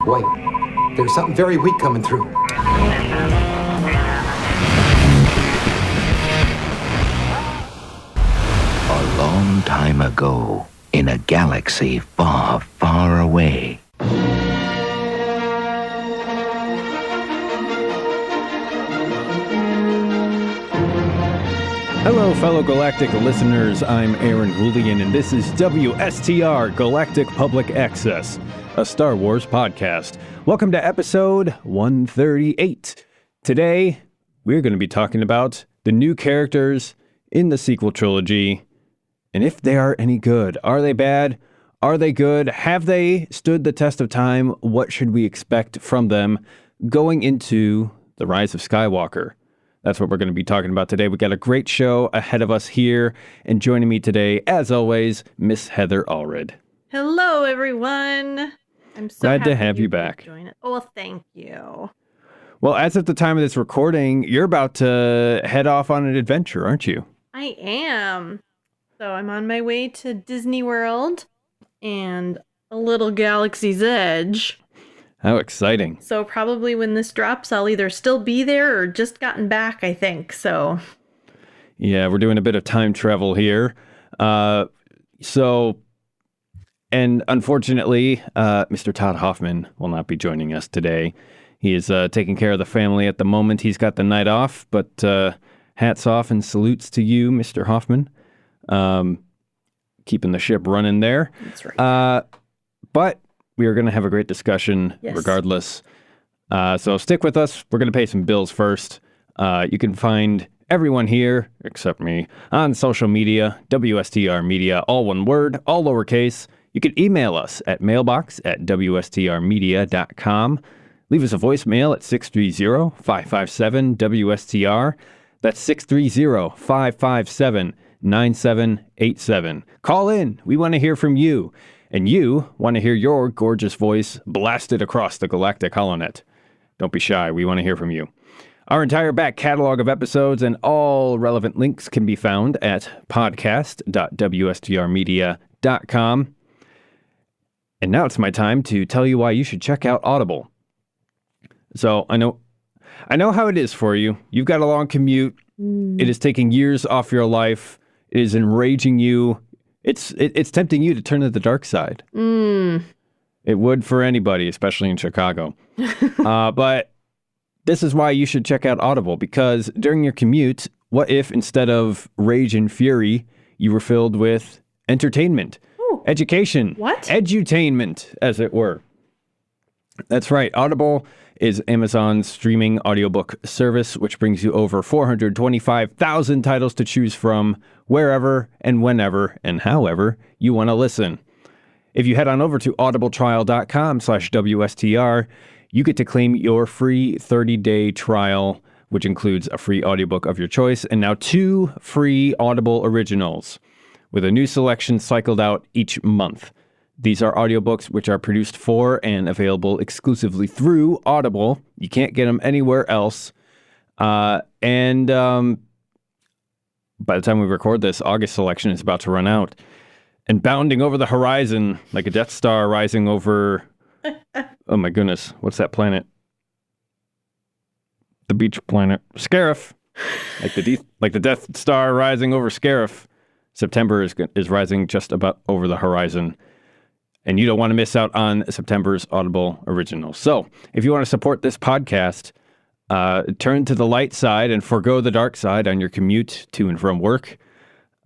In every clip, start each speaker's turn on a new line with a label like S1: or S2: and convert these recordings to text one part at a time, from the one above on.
S1: Wait, there's something very weak coming through.
S2: A long time ago, in a galaxy far, far away.
S3: Hello, fellow Galactic listeners. I'm Aaron Julian, and this is WSTR Galactic Public Access, a Star Wars podcast. Welcome to episode 138. Today, we're going to be talking about the new characters in the sequel trilogy, and if they are any good. Are they bad? Are they good? Have they stood the test of time? What should we expect from them going into The Rise of Skywalker? That's what we're going to be talking about today. We got a great show ahead of us here, and joining me today, as always, Miss Heather Allred.
S4: Hello, everyone. I'm so
S3: glad
S4: happy
S3: to have you back.
S4: Join it. Oh, well, thank you.
S3: Well, as of the time of this recording, you're about to head off on an adventure, aren't you?
S4: I am. So I'm on my way to Disney World and a little Galaxy's Edge.
S3: How exciting. So
S4: probably when this drops, I'll either still be there or just gotten back, I think. So
S3: yeah, we're doing a bit of time travel here. And unfortunately, Mr. Todd Hoffman will not be joining us today. He is taking care of the family at the moment. He's got the night off, but hats off and salutes to you, Mr. Hoffman. Keeping the ship running there.
S4: That's right.
S3: But we are going to have a great discussion regardless. So stick with us. We're going to pay some bills first. You can find everyone here, except me, on social media, WSTR Media, all one word, all lowercase. You can email us at mailbox@wstrmedia.com. Leave us a voicemail at 630-557-WSTR. That's 630-557-9787. Call in. We want to hear from you. And you want to hear your gorgeous voice blasted across the galactic holonet. Don't be shy. We want to hear from you. Our entire back catalog of episodes and all relevant links can be found at podcast.wstrmedia.com. And now it's my time to tell you why you should check out Audible. So I know how it is for you. You've got a long commute. It is taking years off your life. It is enraging you. It's tempting you to turn to the dark side. It would for anybody, especially in Chicago. But this is why you should check out Audible, because during your commute, what if instead of rage and fury, you were filled with entertainment, education, edutainment, as it were. That's right. Audible is Amazon's streaming audiobook service, which brings you over 425,000 titles to choose from wherever and whenever and however you want to listen. If you head on over to audibletrial.com/WSTR, you get to claim your free 30-day trial, which includes a free audiobook of your choice and now 2 free Audible originals with a new selection cycled out each month. These are audiobooks which are produced for and available exclusively through Audible. You can't get them anywhere else. By the time we record this, August selection is about to run out. And bounding over the horizon like a Death Star rising over... oh my goodness, what's that planet? The beach planet. Scarif. Like the Death Star rising over Scarif. September is rising just about over the horizon. And you don't want to miss out on September's Audible original. So if you want to support this podcast, turn to the light side and forgo the dark side on your commute to and from work.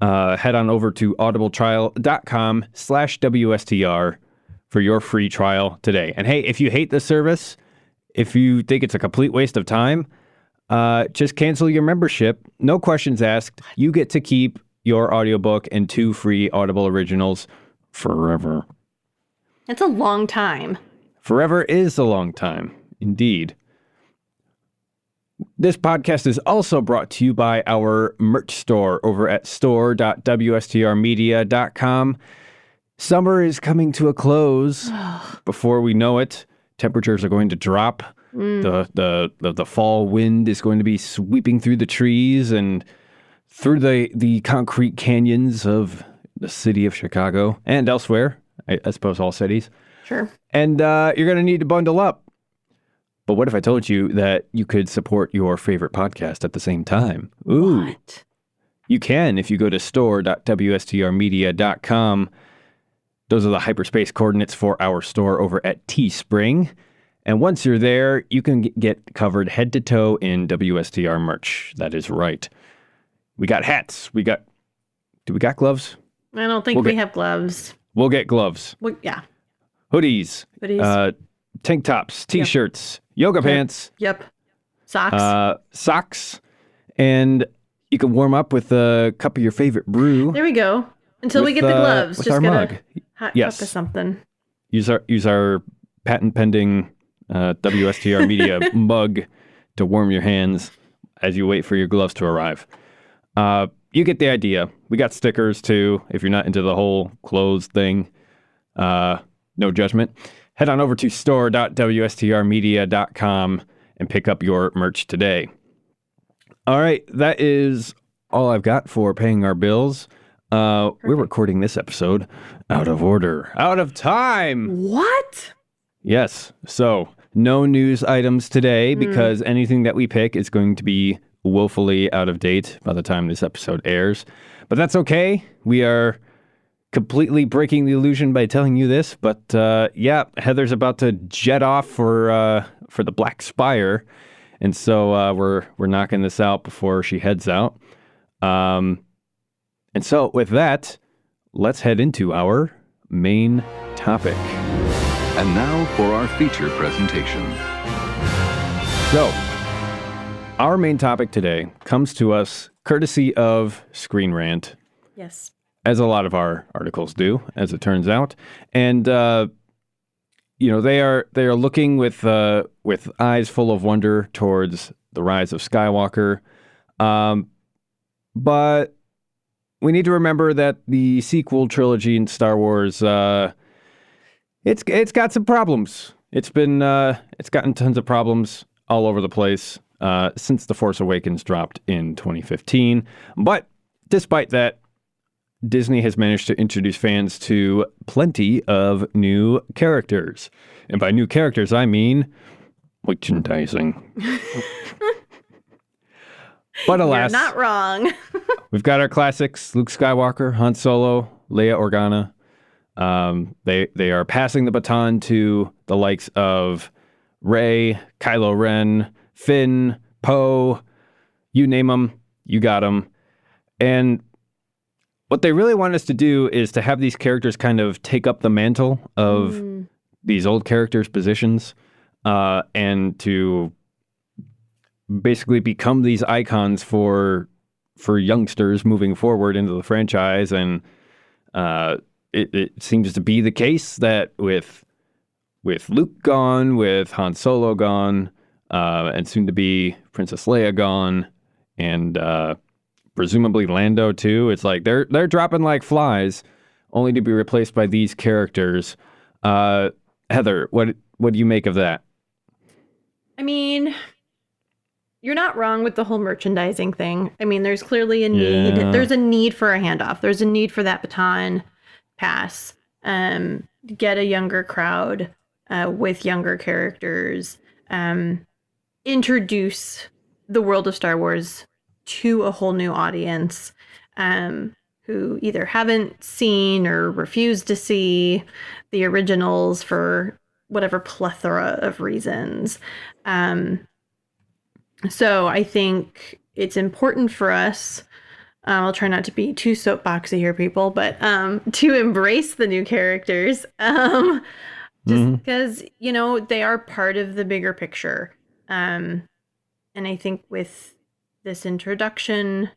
S3: Head on over to audibletrial.com/WSTR for your free trial today. And hey, if you hate this service, if you think it's a complete waste of time, just cancel your membership. No questions asked. You get to keep your audiobook and 2 free Audible originals forever.
S4: It's a long time.
S3: Forever is a long time, indeed. This podcast is also brought to you by our merch store over at store.wstrmedia.com. Summer is coming to a close. Before we know it, temperatures are going to drop. The fall wind is going to be sweeping through the trees and through the concrete canyons of the city of Chicago and elsewhere. I suppose all cities.
S4: Sure.
S3: And you're going to need to bundle up. But what if I told you that you could support your favorite podcast at the same time? Ooh.
S4: What?
S3: You can if you go to store.wstrmedia.com. Those are the hyperspace coordinates for our store over at Teespring. And once you're there, you can get covered head to toe in WSTR merch. That is right. We got hats. Do we got gloves?
S4: I don't think we have gloves.
S3: We'll get gloves.
S4: Yeah.
S3: Hoodies. Tank tops, t-shirts, yoga pants.
S4: Yep. Socks.
S3: Socks. And you can warm up with a cup of your favorite brew.
S4: There we go. Until we get the gloves.
S3: With
S4: just
S3: our
S4: get
S3: mug.
S4: a hot
S3: Yes.
S4: cup of something.
S3: Use our patent pending WSTR Media mug to warm your hands as you wait for your gloves to arrive. You get the idea. We got stickers too. If you're not into the whole clothes thing, no judgment. Head on over to store.wstrmedia.com and pick up your merch today. All right, that is all I've got for paying our bills. We're recording this episode out of order, out of time.
S4: What?
S3: Yes. So no news items today because anything that we pick is going to be woefully out of date by the time this episode airs. But that's okay. We are completely breaking the illusion by telling you this. But yeah, Heather's about to jet off for the Black Spire. And so we're knocking this out before she heads out. And so with that, let's head into our main topic.
S5: And now for our feature presentation.
S3: So, our main topic today comes to us courtesy of Screen Rant,
S4: Yes.
S3: as a lot of our articles do, as it turns out. And they are looking with eyes full of wonder towards the rise of Skywalker. But we need to remember that the sequel trilogy in Star Wars, it's got some problems. It's gotten tons of problems all over the place since The Force Awakens dropped in 2015. But despite that, Disney has managed to introduce fans to plenty of new characters. And by new characters, I mean merchandising. But alas,
S4: You're not wrong.
S3: we've got our classics: Luke Skywalker, Han Solo, Leia Organa. They are passing the baton to the likes of Rey, Kylo Ren, Finn, Poe. You name them, you got them. And what they really want us to do is to have these characters kind of take up the mantle of these old characters' positions, and to basically become these icons for youngsters moving forward into the franchise. And it seems to be the case that with Luke gone, with Han Solo gone, and soon to be Princess Leia gone, and presumably Lando too. It's like they're dropping like flies, only to be replaced by these characters. Heather, what do you make of that?
S4: I mean, you're not wrong with the whole merchandising thing. I mean, there's clearly a need.
S3: Yeah.
S4: There's a need for a handoff. There's a need for that baton pass. Get a younger crowd with younger characters. Introduce the world of Star Wars to a whole new audience who either haven't seen or refuse to see the originals for whatever plethora of reasons. So I think it's important for us, I'll try not to be too soapboxy here, people, but to embrace the new characters, just because, they are part of the bigger picture. And I think with this introduction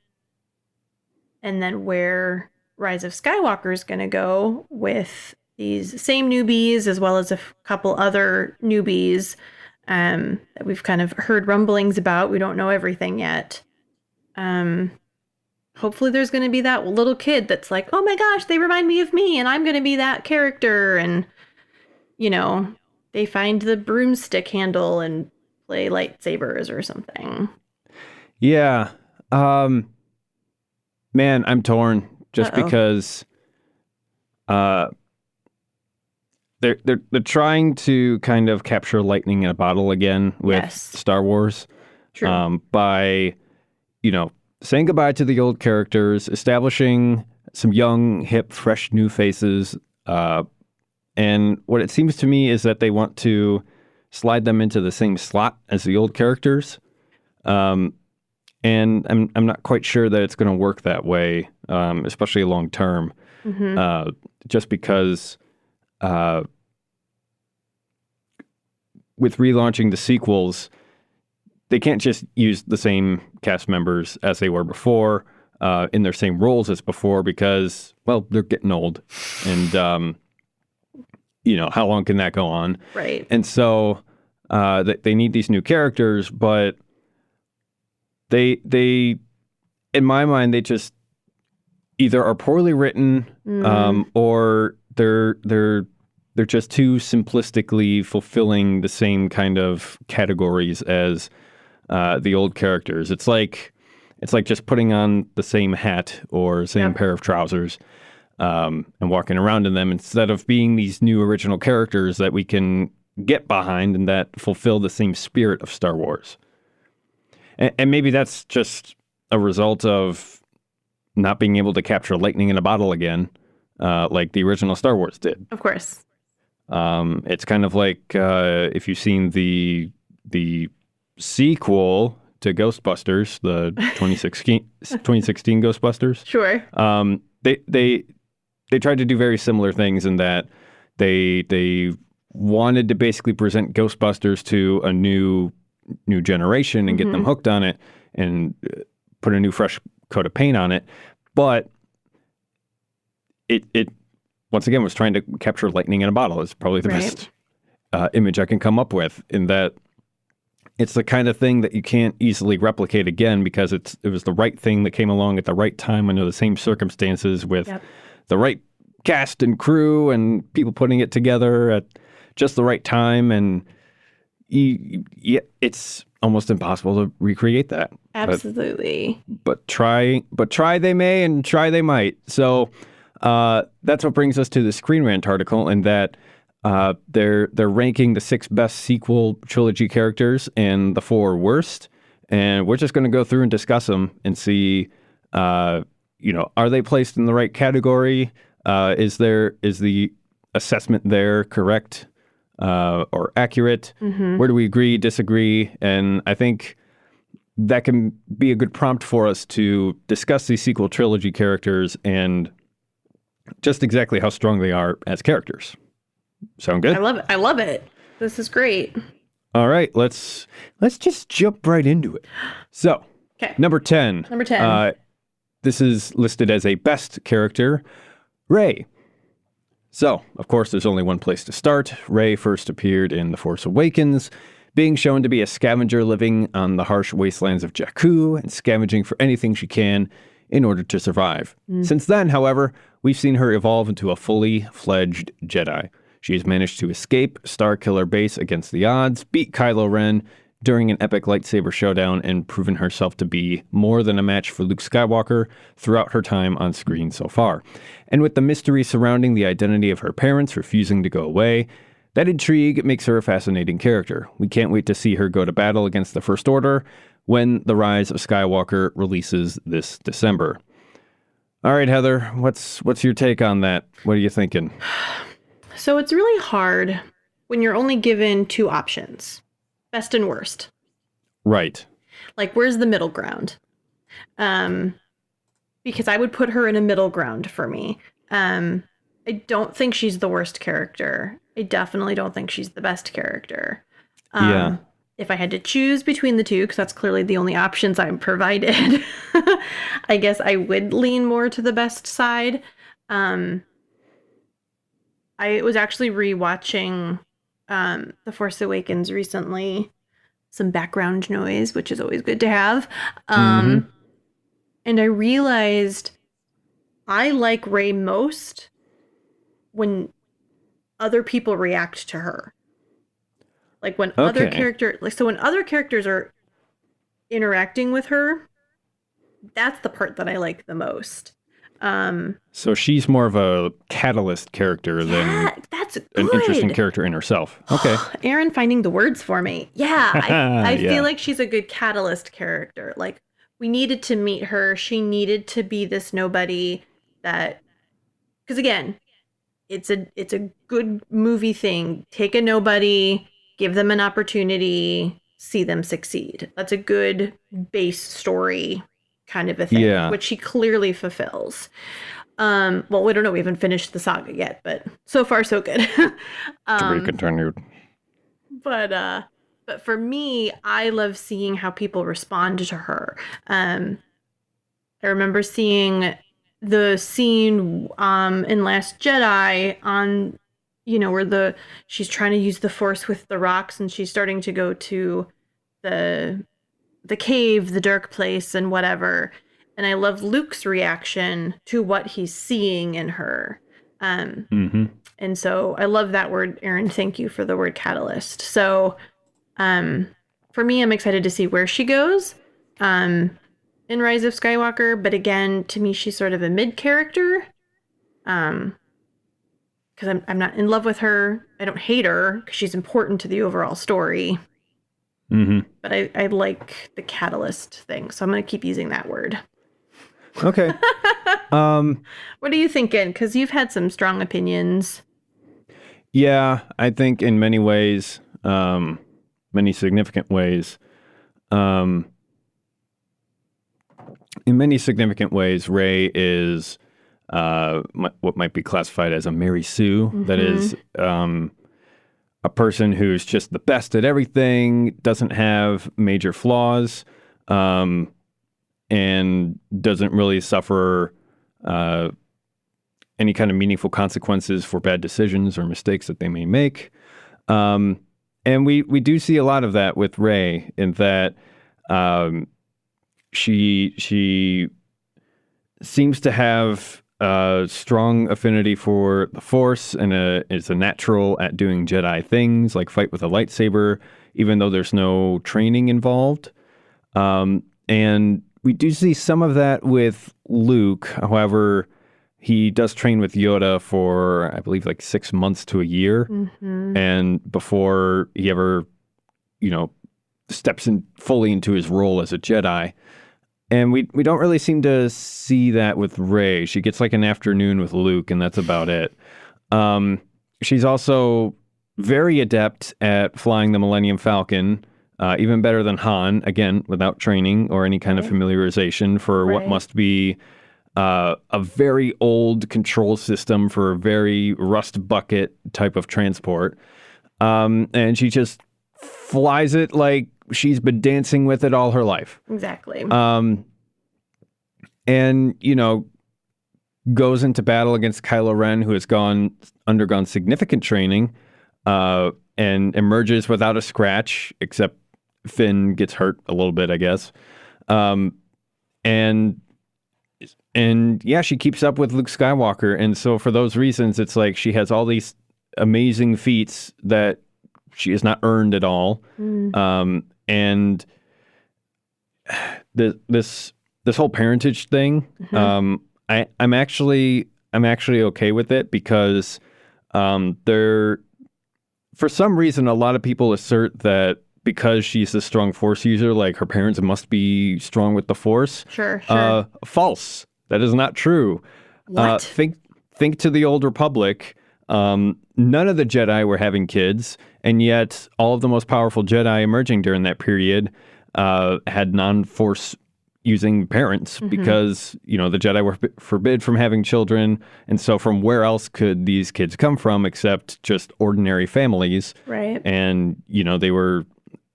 S4: and then where Rise of Skywalker is going to go with these same newbies, as well as a couple other newbies that we've kind of heard rumblings about. We don't know everything yet. Hopefully there's going to be that little kid that's like, oh my gosh, they remind me of me and I'm going to be that character. And, they find the broomstick handle and play lightsabers or something.
S3: Yeah. Man, I'm torn just because they're trying to kind of capture lightning in a bottle again with
S4: Yes.
S3: Star Wars.
S4: True.
S3: By, saying goodbye to the old characters, establishing some young, hip, fresh new faces. And what it seems to me is that they want to slide them into the same slot as the old characters. And I'm not quite sure that it's going to work that way, especially long term. Just because with relaunching the sequels, they can't just use the same cast members as they were before in their same roles as before because, well, they're getting old. And, how long can that go on?
S4: Right.
S3: And so they need these new characters, but they in my mind, they just either are poorly written or they're just too simplistically fulfilling the same kind of categories as the old characters. It's like just putting on the same hat or same pair of trousers and walking around in them instead of being these new original characters that we can get behind and that fulfill the same spirit of Star Wars. And maybe that's just a result of not being able to capture lightning in a bottle again, like the original Star Wars did.
S4: Of course.
S3: It's kind of like if you've seen the sequel to Ghostbusters, the 2016 Ghostbusters.
S4: Sure.
S3: They tried to do very similar things in that they wanted to basically present Ghostbusters to a new generation and get them hooked on it and put a new fresh coat of paint on it, but it once again was trying to capture lightning in a bottle. It's probably the best image I can come up with, in that it's the kind of thing that you can't easily replicate again because it was the right thing that came along at the right time under the same circumstances with the right cast and crew and people putting it together at just the right time. And it's almost impossible to recreate that.
S4: Absolutely.
S3: But try they may and try they might. So that's what brings us to the Screen Rant article, and that they're ranking the 6 best sequel trilogy characters and the 4 worst. And we're just going to go through and discuss them and see, are they placed in the right category? Is the assessment there correct or accurate? Where do we agree, disagree? And I think that can be a good prompt for us to discuss these sequel trilogy characters and just exactly how strong they are as characters. Sound good?
S4: I love it. This is great.
S3: All right, let's just jump right into it. So, number 10.
S4: Number 10.
S3: This is listed as a best character, Rey. So, of course, there's only one place to start. Rey first appeared in The Force Awakens, being shown to be a scavenger living on the harsh wastelands of Jakku and scavenging for anything she can in order to survive. Since then, however, we've seen her evolve into a fully fledged Jedi. She has managed to escape Starkiller Base against the odds, beat Kylo Ren during an epic lightsaber showdown, and proven herself to be more than a match for Luke Skywalker throughout her time on screen so far. And with the mystery surrounding the identity of her parents refusing to go away, that intrigue makes her a fascinating character. We can't wait to see her go to battle against the First Order when The Rise of Skywalker releases this December. All right, Heather, what's your take on that? What are you thinking?
S4: So it's really hard when you're only given 2 options, best and worst.
S3: Right.
S4: Like, where's the middle ground? Because I would put her in a middle ground for me. I don't think she's the worst character. I definitely don't think she's the best character. If I had to choose between the two, because that's clearly the only options I'm provided, I guess I would lean more to the best side. I was actually rewatching The Force Awakens recently. Some background noise, which is always good to have. And I realized I like Rey most when other people react to her. Like when when other characters are interacting with her, that's the part that I like the most.
S3: So she's more of a catalyst character than
S4: That's
S3: an
S4: good.
S3: interesting character in herself. Okay.
S4: Aaron finding the words for me. Yeah, I
S3: Yeah.
S4: feel like she's a good catalyst character. Like, we needed to meet her. She needed to be this nobody that, because again, it's a good movie thing. Take a nobody, give them an opportunity, see them succeed. That's a good base story kind of a thing,
S3: Yeah.
S4: which she clearly fulfills. Well, we don't know. We haven't finished the saga yet, but so far so good.
S3: To be continued.
S4: But for me, I love seeing how people respond to her. I remember seeing the scene in Last Jedi on, where she's trying to use the Force with the rocks, and she's starting to go to the cave, the dark place, and whatever. And I love Luke's reaction to what he's seeing in her. And so I love that word, Aaron. Thank you for the word catalyst. So for me, I'm excited to see where she goes in Rise of Skywalker. But again, to me, she's sort of a mid character. Because I'm not in love with her. I don't hate her because she's important to the overall story. But I like the catalyst thing. So I'm going to keep using that word.
S3: Okay.
S4: What are you thinking? Because you've had some strong opinions.
S3: Yeah, I think in many ways, many significant ways, Rey is what might be classified as a Mary Sue. That is a person who's just the best at everything, doesn't have major flaws, and doesn't really suffer any kind of meaningful consequences for bad decisions or mistakes that they may make. And we do see a lot of that with Rey, in that she seems to have a strong affinity for the Force and is a natural at doing Jedi things like fight with a lightsaber, even though there's no training involved. And we do see some of that with Luke. However, he does train with Yoda for, I believe, like 6 months to a year. And before he ever, steps in fully into his role as a Jedi. And we don't really seem to see that with Rey. She gets like an afternoon with Luke, and that's about it. She's also very adept at flying the Millennium Falcon, even better than Han, again, without training or any kind of familiarization for what must be a very old control system for a very rust bucket type of transport. And she just flies it like she's been dancing with it all her life.
S4: Exactly.
S3: And, goes into battle against Kylo Ren, who has undergone significant training, and emerges without a scratch, except Finn gets hurt a little bit, I guess. And yeah, she keeps up with Luke Skywalker. And so for those reasons, it's like she has all these amazing feats that she has not earned at all. And this whole parentage thing, I'm actually okay with it, because for some reason, a lot of people assert that because she's a strong Force user, like her parents must be strong with the Force.
S4: Sure.
S3: False. That is not true.
S4: What?
S3: Think to the Old Republic. None of the Jedi were having kids, and yet all of the most powerful Jedi emerging during that period had non-Force using parents, because, the Jedi were forbid from having children. And so from where else could these kids come from except just ordinary families?
S4: Right.
S3: And, they were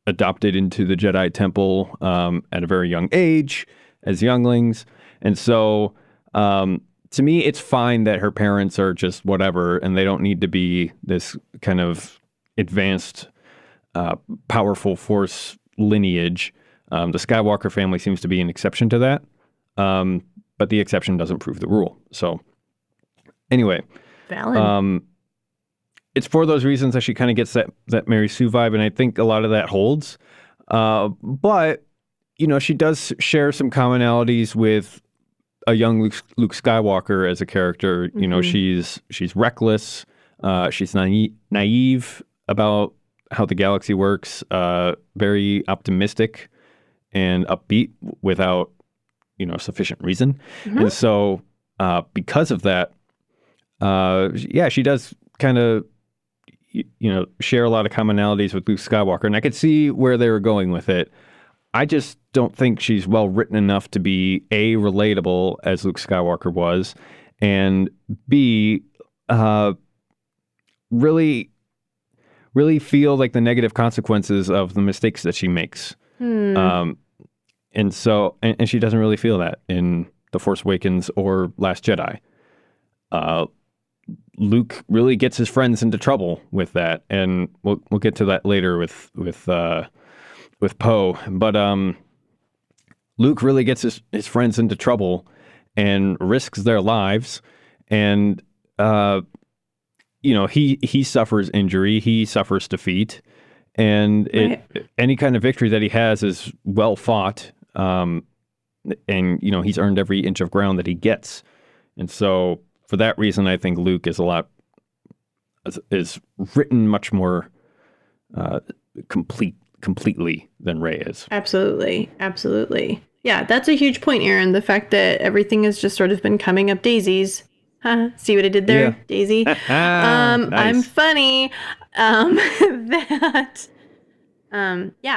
S3: adopted into the Jedi Temple at a very young age as younglings. And so to me, it's fine that her parents are just whatever, and they don't need to be this kind of advanced, powerful Force lineage. The Skywalker family seems to be an exception to that, but the exception doesn't prove the rule. So anyway,
S4: Valid.
S3: It's for those reasons that she kind of gets that Mary Sue vibe, and I think a lot of that holds. But, she does share some commonalities with a young Luke Skywalker as a character. You know, she's reckless. She's naive about how the galaxy works. Very optimistic and upbeat without, you know, sufficient reason. And so because of that, she does kind of, you know, share a lot of commonalities with Luke Skywalker. And I could see where they were going with it. I just don't think she's well written enough to be A, relatable as Luke Skywalker was, and B, really feel like the negative consequences of the mistakes that she makes. And so, and she doesn't really feel that in The Force Awakens or Last Jedi. Luke really gets his friends into trouble with that, and we'll get to that later with Poe. But Luke really gets his friends into trouble and risks their lives, and you know, he suffers injury, he suffers defeat, and any kind of victory that he has is well fought, and you know, he's earned every inch of ground that he gets, and so for that reason, I think Luke is written much more completely than Rey is.
S4: Absolutely. Yeah, that's a huge point, Aaron. The fact that everything has just sort of been coming up daisies. See what I did there,
S3: Yeah.
S4: Daisy?
S3: Nice.
S4: I'm funny.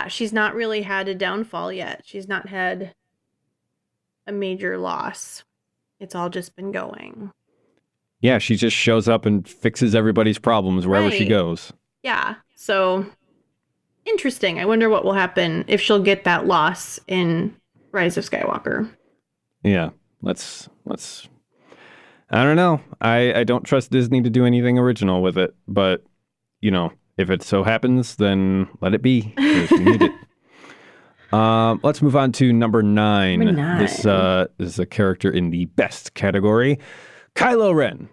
S4: She's not really had a downfall yet. She's not had a major loss. It's all just been going.
S3: Yeah, she just shows up and fixes everybody's problems wherever she
S4: Right.
S3: goes.
S4: Yeah, so interesting. I wonder what will happen if she'll get that loss in Rise of Skywalker.
S3: Yeah, let's. I don't know. I don't trust Disney to do anything original with it, but you know, if it so happens, then let it be. 'Cause we need it. Let's move on to number 9.
S4: Number 9.
S3: This is a character in the best category, Kylo Ren.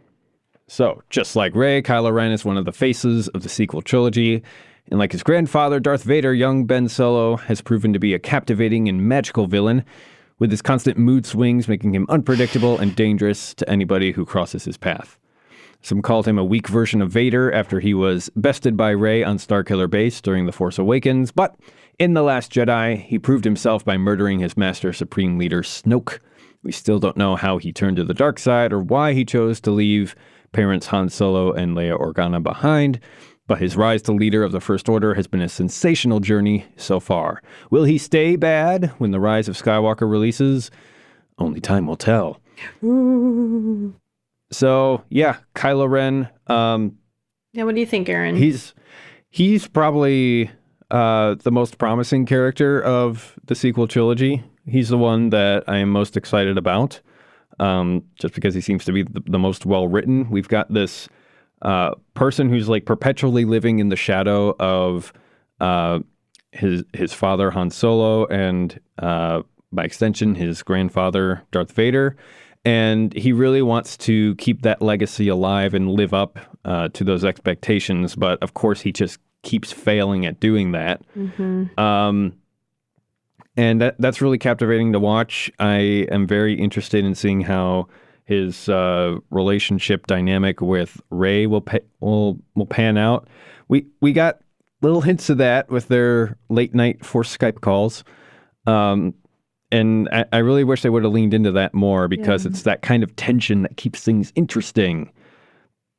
S3: So, just like Rey, Kylo Ren is one of the faces of the sequel trilogy. And like his grandfather, Darth Vader, young Ben Solo has proven to be a captivating and magical villain, with his constant mood swings making him unpredictable and dangerous to anybody who crosses his path. Some called him a weak version of Vader after he was bested by Rey on Starkiller Base during The Force Awakens, but in The Last Jedi, he proved himself by murdering his master Supreme Leader Snoke. We still don't know how he turned to the dark side or why he chose to leave parents Han Solo and Leia Organa behind, but his rise to leader of the First Order has been a sensational journey so far. Will he stay bad when The Rise of Skywalker releases? Only time will tell.
S4: Ooh.
S3: So, yeah, Kylo Ren,
S4: Yeah, what do you think, Aaron?
S3: he's probably the most promising character of the sequel trilogy. He's the one that I am most excited about, just because he seems to be the most well-written. We've got this person who's like perpetually living in the shadow of his father, Han Solo, and by extension, his grandfather, Darth Vader. And he really wants to keep that legacy alive and live up to those expectations. But of course, he just keeps failing at doing that. And that's really captivating to watch. I am very interested in seeing how his relationship dynamic with Rey will pan out. We got little hints of that with their late night Force Skype calls. And I really wish they would have leaned into that more, because it's that kind of tension that keeps things interesting.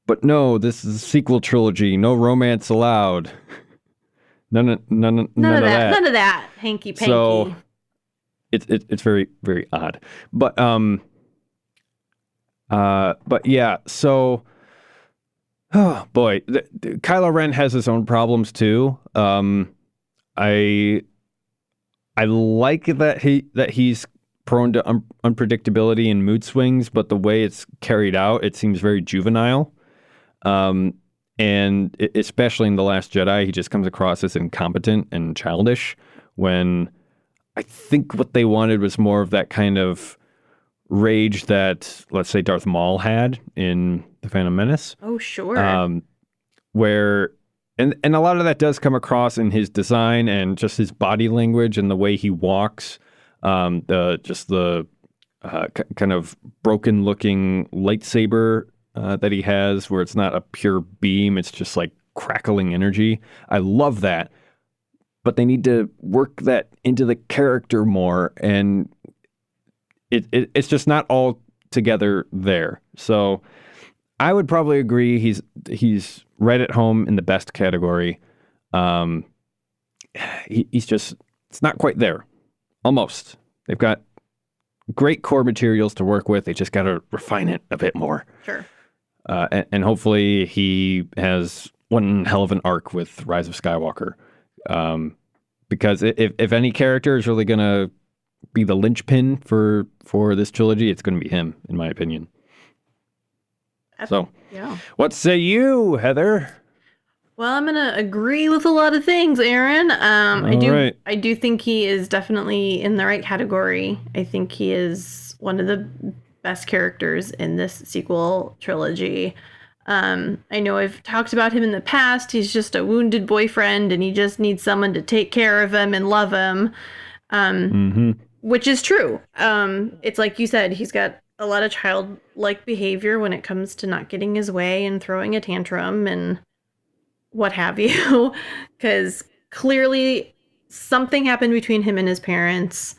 S3: But no, this is a sequel trilogy. No romance allowed. None of that.
S4: None of that. Hanky panky.
S3: So it's very, very odd. But yeah. So, oh boy, Kylo Ren has his own problems too. I like that he's prone to unpredictability and mood swings, but the way it's carried out, it seems very juvenile. And especially in The Last Jedi, he just comes across as incompetent and childish, when I think what they wanted was more of that kind of rage that, let's say, Darth Maul had in The Phantom Menace.
S4: Oh, sure.
S3: Where... And a lot of that does come across in his design and just his body language and the way he walks, the kind of broken looking lightsaber that he has, where it's not a pure beam, it's just like crackling energy. I love that. But they need to work that into the character more, and it's just not all together there. So I would probably agree he's right at home in the best category. He's just, it's not quite there. Almost. They've got great core materials to work with. They just got to refine it a bit more.
S4: Sure.
S3: And hopefully he has one hell of an arc with Rise of Skywalker. Because if any character is really going to be the linchpin for this trilogy, it's going to be him, in my opinion. So,
S4: yeah.
S3: What say you, Heather?
S4: Well, I'm going to agree with a lot of things, Aaron. I do think he is definitely in the right category. I think he is one of the best characters in this sequel trilogy. I know I've talked about him in the past. He's just a wounded boyfriend and he just needs someone to take care of him and love him. Which is true. It's like you said, he's got a lot of childlike behavior when it comes to not getting his way and throwing a tantrum and what have you. Because clearly something happened between him and his parents.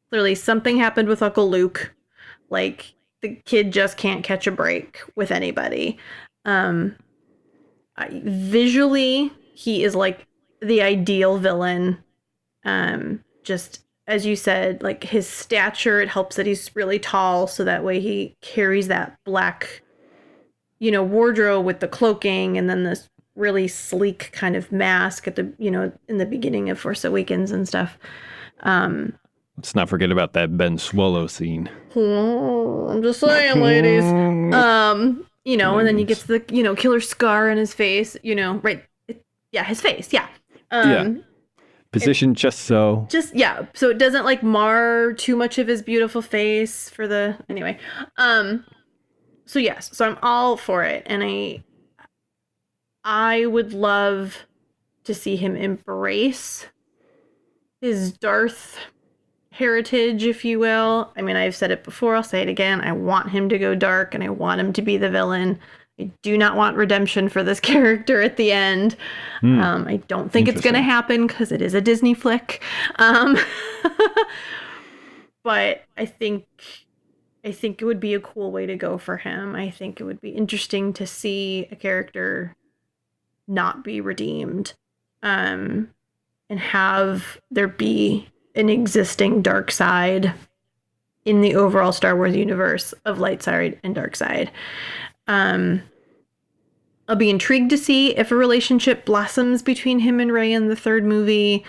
S4: Clearly something happened with Uncle Luke. Like, the kid just can't catch a break with anybody. Visually, he is like the ideal villain. Just as you said, like his stature, it helps that he's really tall, so that way he carries that black, wardrobe with the cloaking, and then this really sleek kind of mask at the, in the beginning of Force Awakens and stuff.
S3: Let's not forget about that Ben Swallow scene.
S4: I'm just saying, ladies. And then he gets the, killer scar on his face, right. His face. Yeah.
S3: Positioned just so.
S4: So it doesn't like mar too much of his beautiful face for the, anyway. So yes, so I'm all for it. And I would love to see him embrace his Darth heritage, if you will. I mean, I've said it before, I'll say it again. I want him to go dark and I want him to be the villain. I do not want redemption for this character at the end. I don't think it's going to happen because it is a Disney flick. But I think it would be a cool way to go for him. I think it would be interesting to see a character not be redeemed, and have there be an existing dark side in the overall Star Wars universe of light side and dark side. I'll be intrigued to see if a relationship blossoms between him and Rey in the third movie.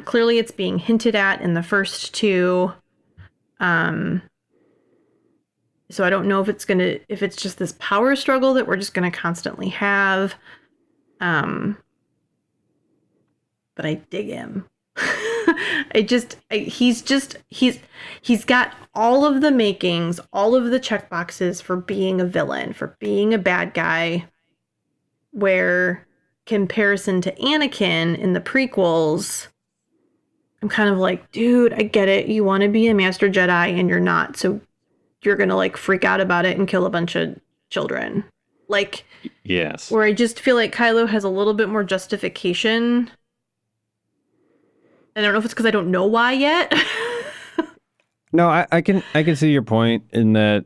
S4: Clearly it's being hinted at in the first two. So I don't know if it's just this power struggle that we're just gonna constantly have. But I dig him. He's got all of the makings, all of the check boxes for being a villain, for being a bad guy, where comparison to Anakin in the prequels, I'm kind of like, dude, I get it. You want to be a master Jedi and you're not. So you're going to like freak out about it and kill a bunch of children. Like,
S3: yes.
S4: Where I just feel like Kylo has a little bit more justification. And I don't know if it's because I don't know why yet.
S3: No, I can see your point in that,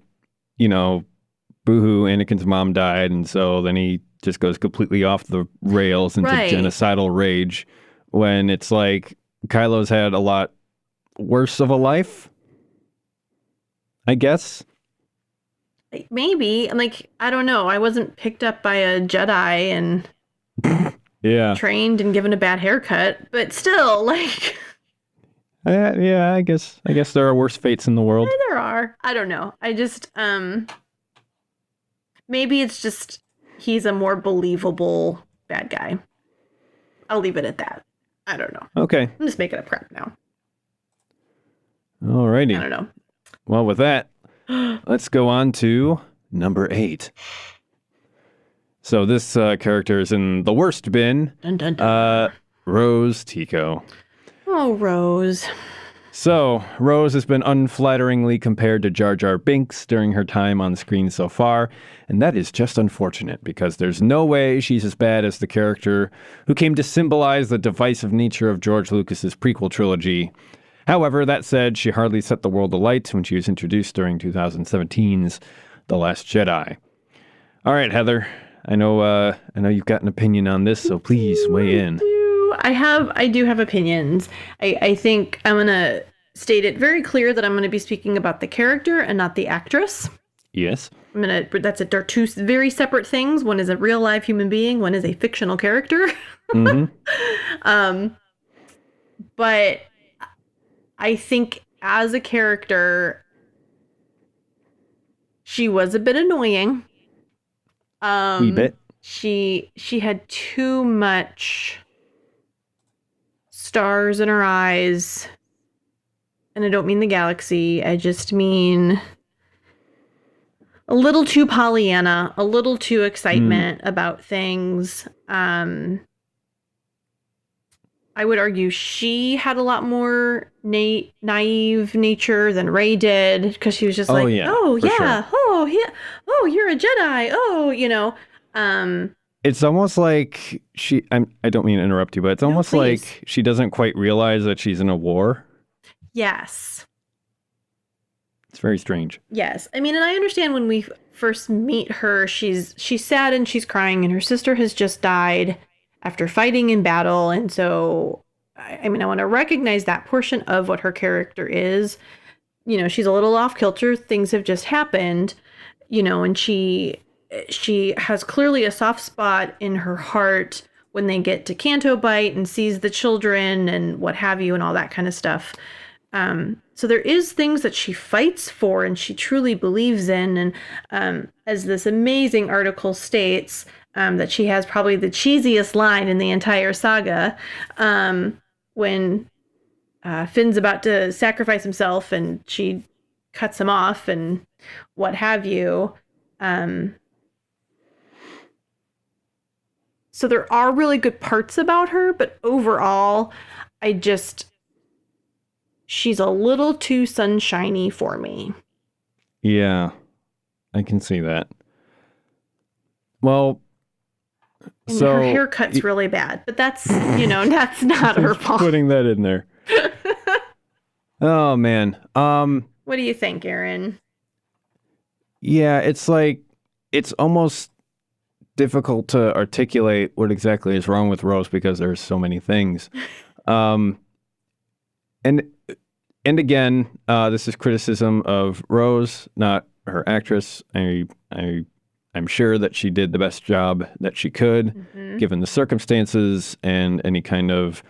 S3: boohoo, Anakin's mom died, and so then he just goes completely off the rails into genocidal rage, when it's like Kylo's had a lot worse of a life, I guess.
S4: Maybe. Like, I don't know. I wasn't picked up by a Jedi and trained and given a bad haircut, but still, like...
S3: Yeah, I guess there are worse fates in the world.
S4: Yeah, there are. I don't know. I just, maybe it's just he's a more believable bad guy. I'll leave it at that. I don't know.
S3: Okay.
S4: I'm just making a prep now.
S3: Alrighty.
S4: I don't know.
S3: Well, with that, let's go on to number 8. So this character is in the worst bin.
S4: Dun, dun, dun.
S3: Rose Tico.
S4: Oh, Rose.
S3: So, Rose has been unflatteringly compared to Jar Jar Binks during her time on screen so far, and that is just unfortunate because there's no way she's as bad as the character who came to symbolize the divisive nature of George Lucas's prequel trilogy. However, that said, she hardly set the world alight when she was introduced during 2017's The Last Jedi. All right, Heather, I know you've got an opinion on this, so please weigh in.
S4: I do have opinions. I think I'm going to state it very clear that I'm going to be speaking about the character and not the actress.
S3: Yes.
S4: They're two very separate things. One is a real live human being. One is a fictional character.
S3: Mm-hmm.
S4: But I think as a character, she was a bit annoying.
S3: Wee bit.
S4: She had too much stars in her eyes, and I don't mean the galaxy, I just mean a little too Pollyanna, a little too excitement about things. I would argue she had a lot more naive nature than Rey did, because she was just
S3: Sure.
S4: oh, you're a Jedi,
S3: It's almost like I don't mean to interrupt you, but it's almost
S4: please.
S3: like she doesn't quite realize that she's in a war.
S4: Yes.
S3: It's very strange.
S4: Yes. I mean, and I understand when we first meet her, she's sad and she's crying, and her sister has just died after fighting in battle. And so, I want to recognize that portion of what her character is. She's a little off kilter. Things have just happened, and she has clearly a soft spot in her heart when they get to Canto Bight and sees the children and what have you and all that kind of stuff. So there is things that she fights for and she truly believes in. And as this amazing article states, that she has probably the cheesiest line in the entire saga, when Finn's about to sacrifice himself and she cuts him off and what have you. So there are really good parts about her, but overall, she's a little too sunshiny for me.
S3: Yeah, I can see that. Well,
S4: And
S3: so
S4: her haircut's really bad, but that's, that's not her fault.
S3: Putting that in there. Oh man.
S4: What do you think, Aaron?
S3: Yeah, it's like it's almost difficult to articulate what exactly is wrong with Rose because there's so many things. And again, this is criticism of Rose, not her actress. I'm sure that she did the best job that she could, given the circumstances, and any kind of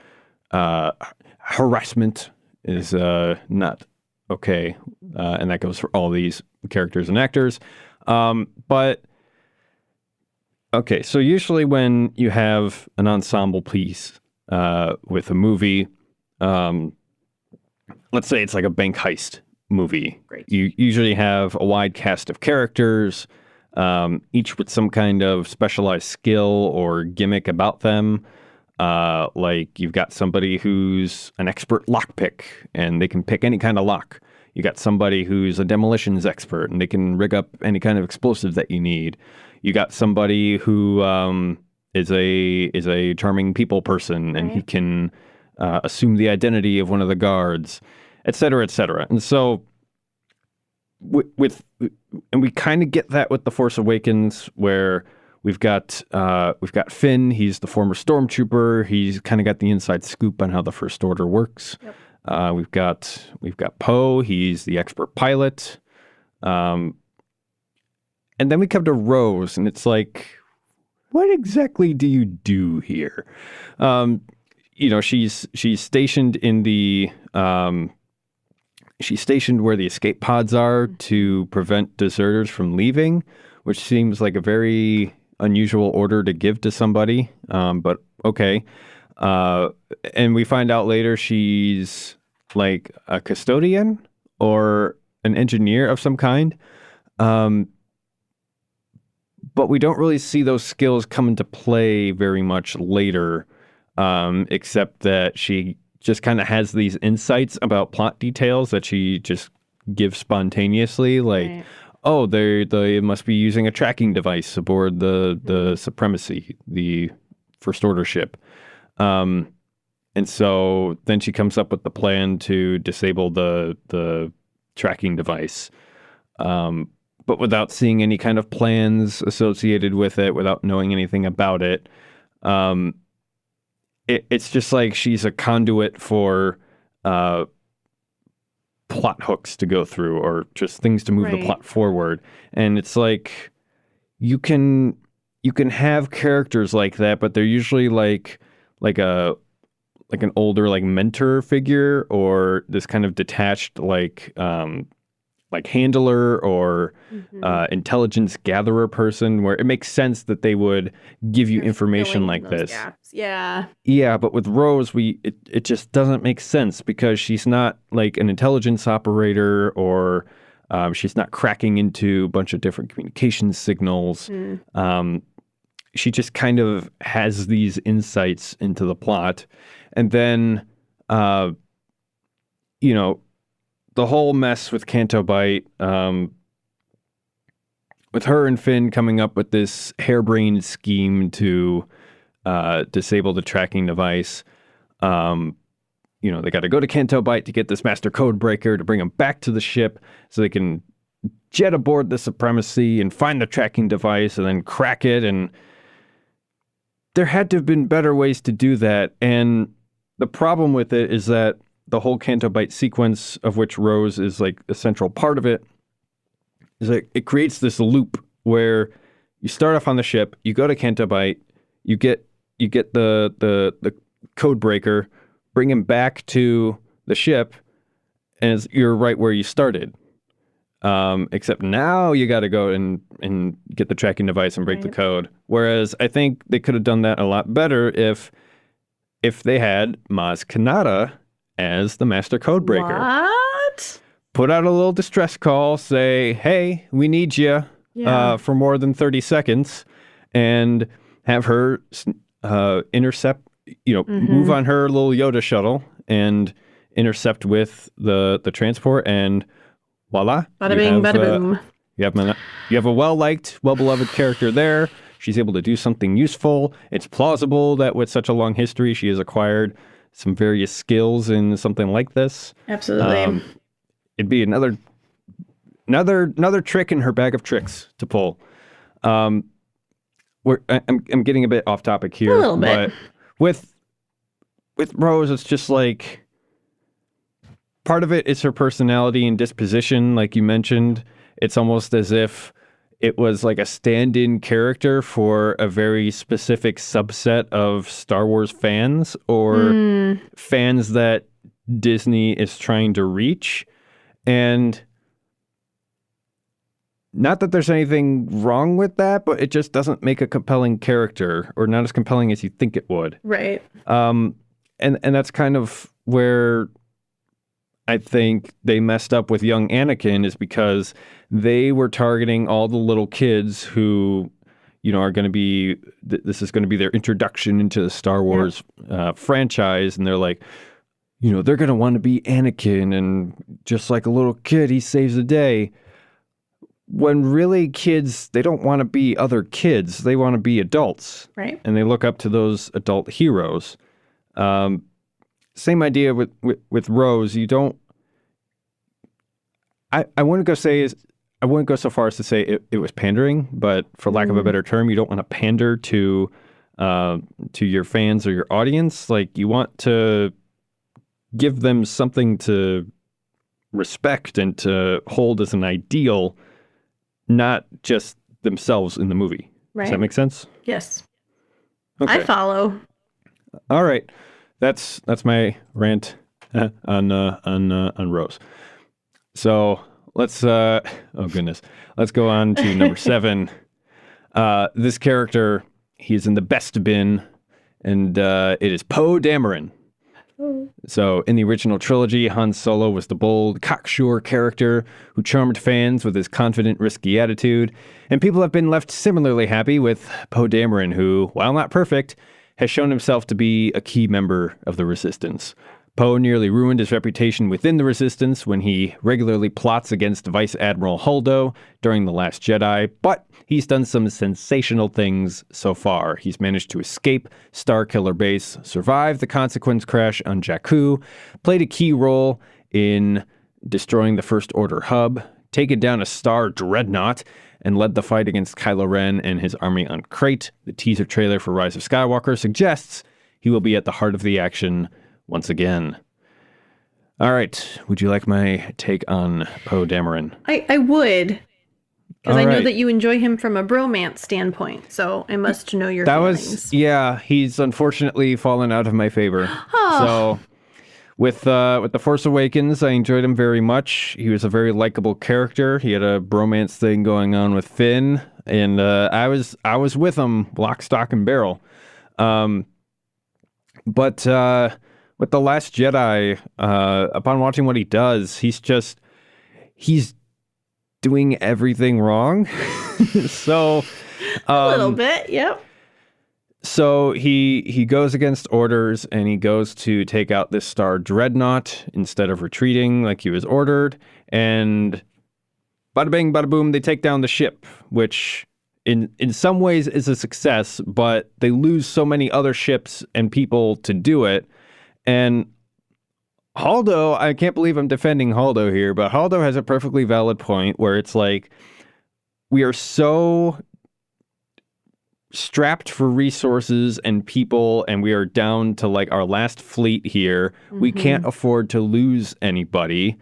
S3: harassment is not okay. And that goes for all these characters and actors. But okay, so usually when you have an ensemble piece with a movie, let's say it's like a bank heist movie.
S4: Great.
S3: You usually have a wide cast of characters, each with some kind of specialized skill or gimmick about them. Like you've got somebody who's an expert lockpick and they can pick any kind of lock. You got somebody who's a demolitions expert and they can rig up any kind of explosive that you need. You got somebody who is a charming people person and he can assume the identity of one of the guards, et cetera, et cetera. And so and we kind of get that with The Force Awakens, where we've got Finn. He's the former stormtrooper. He's kind of got the inside scoop on how the First Order works. Yep. We've got Poe. He's the expert pilot. And then we come to Rose, and it's like, what exactly do you do here? She's stationed in the she's stationed where the escape pods are to prevent deserters from leaving, which seems like a very unusual order to give to somebody. But okay. And we find out later she's like a custodian or an engineer of some kind. But we don't really see those skills come into play very much later, except that she just kind of has these insights about plot details that she just gives spontaneously, like,
S4: Right.
S3: oh, they must be using a tracking device aboard the Supremacy, the First Order ship. And so then she comes up with the plan to disable the tracking device, but without seeing any kind of plans associated with it, without knowing anything about it. It's just like she's a conduit for plot hooks to go through, or just things to move the
S4: Right.
S3: plot forward. And it's like you can have characters like that, but they're usually like an older like mentor figure, or this kind of detached like handler or intelligence gatherer person, where it makes sense that they would give you
S4: You're
S3: information
S4: filling
S3: like
S4: in those
S3: this.
S4: gaps. Yeah.
S3: Yeah, but with Rose, it just doesn't make sense, because she's not like an intelligence operator, or she's not cracking into a bunch of different communication signals. She just kind of has these insights into the plot. And then, the whole mess with Canto Bight, with her and Finn coming up with this harebrained scheme to disable the tracking device. They got to go to Canto Bight to get this master code breaker to bring him back to the ship so they can jet aboard the Supremacy and find the tracking device and then crack it. And there had to have been better ways to do that. And the problem with it is that the whole Canto Bight sequence, of which Rose is like a central part of it, is like it creates this loop where you start off on the ship, you go to Canto Bight, you get the code breaker, bring him back to the ship, and you're right where you started. Except now you got to go and get the tracking device and break the code. Whereas I think they could have done that a lot better if they had Maz Kanata as the master code breaker.
S4: What?
S3: Put out a little distress call, say, hey, we need you for more than 30 seconds, and have her intercept, move on her little Yoda shuttle and intercept with the transport, and voila.
S4: Bada bing, bada boom.
S3: You have a well-liked, well-beloved character there. She's able to do something useful. It's plausible that with such a long history, she has acquired some various skills in something like this.
S4: Absolutely.
S3: It'd be another trick in her bag of tricks to pull. I'm getting a bit off topic here,
S4: A little bit.
S3: But with Rose, it's just like part of it is her personality and disposition, like you mentioned. It's almost as if it was like a stand-in character for a very specific subset of Star Wars fans, or fans that Disney is trying to reach. And not that there's anything wrong with that, but it just doesn't make a compelling character, or not as compelling as you think it would.
S4: Right.
S3: And that's kind of where I think they messed up with young Anakin, is because they were targeting all the little kids who, are going to be, this is going to be their introduction into the Star Wars franchise. And they're like, they're going to want to be Anakin, and just like a little kid, he saves the day. When really kids, they don't want to be other kids. They want to be adults.
S4: Right.
S3: And they look up to those adult heroes. Same idea with Rose. You don't. I wouldn't go so far as to say it was pandering, but for lack of a better term, you don't want to pander to your fans or your audience. Like, you want to give them something to respect and to hold as an ideal, not just themselves in the movie.
S4: Right.
S3: Does that make sense?
S4: Yes.
S3: Okay.
S4: I follow.
S3: All right. That's my rant on Rose. So let's oh goodness, let's go on to number 7. This character, he's in the best bin, and it is Poe Dameron. So in the original trilogy, Han Solo was the bold, cocksure character who charmed fans with his confident, risky attitude, and people have been left similarly happy with Poe Dameron, who, while not perfect, has shown himself to be a key member of the Resistance. Poe nearly ruined his reputation within the Resistance when he regularly plots against Vice Admiral Holdo during The Last Jedi, but he's done some sensational things so far. He's managed to escape Starkiller Base, survive the Consequence crash on Jakku, played a key role in destroying the First Order hub, taken down a Star Dreadnought, and led the fight against Kylo Ren and his army on Crate. The teaser trailer for Rise of Skywalker suggests he will be at the heart of the action once again. All right. Would you like my take on Poe Dameron?
S4: I would. Because I know
S3: right.
S4: that you enjoy him from a bromance standpoint, so I must know your feelings.
S3: He's unfortunately fallen out of my favor. So with The Force Awakens, I enjoyed him very much. He was a very likable character. He had a bromance thing going on with Finn, and I was with him lock, stock, and barrel. But with The Last Jedi, upon watching what he does, he's doing everything wrong. So
S4: A little bit, yep.
S3: So he goes against orders, and he goes to take out this Star Dreadnought instead of retreating like he was ordered. And bada bing, bada boom, they take down the ship, which in some ways is a success, but they lose so many other ships and people to do it. And Holdo, I can't believe I'm defending Holdo here, but Holdo has a perfectly valid point where it's like, we are so strapped for resources and people, and we are down to like our last fleet here. We can't afford to lose anybody.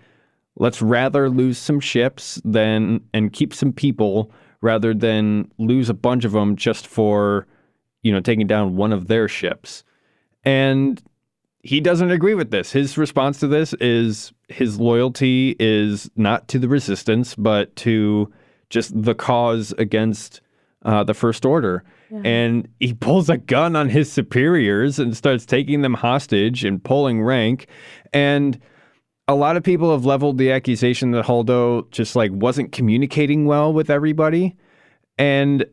S3: Let's rather lose some ships and keep some people rather than lose a bunch of them just for, taking down one of their ships. And he doesn't agree with this. His response to this is his loyalty is not to the Resistance, but to just the cause against the First Order. Yeah. And he pulls a gun on his superiors and starts taking them hostage and pulling rank. And a lot of people have leveled the accusation that Holdo just wasn't communicating well with everybody. And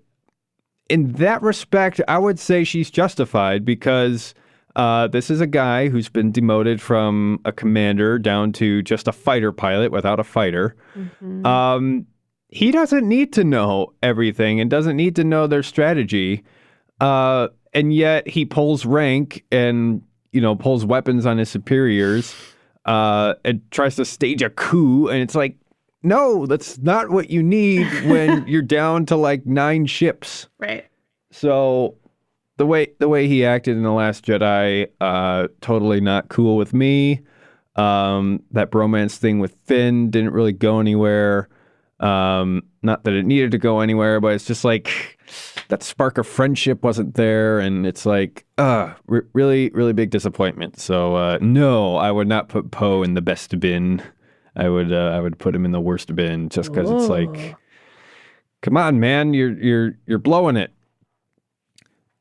S3: in that respect, I would say she's justified, because this is a guy who's been demoted from a commander down to just a fighter pilot without a fighter. He doesn't need to know everything and doesn't need to know their strategy. And yet he pulls rank and, pulls weapons on his superiors and tries to stage a coup. And it's like, no, that's not what you need when you're down to 9 ships.
S4: Right.
S3: So the way he acted in The Last Jedi, totally not cool with me. That bromance thing with Finn didn't really go anywhere. Not that it needed to go anywhere, but it's just that spark of friendship wasn't there, and it's really, really big disappointment. So no, I would not put Poe in the best bin. I would put him in the worst bin, just because it's come on, man, you're blowing it.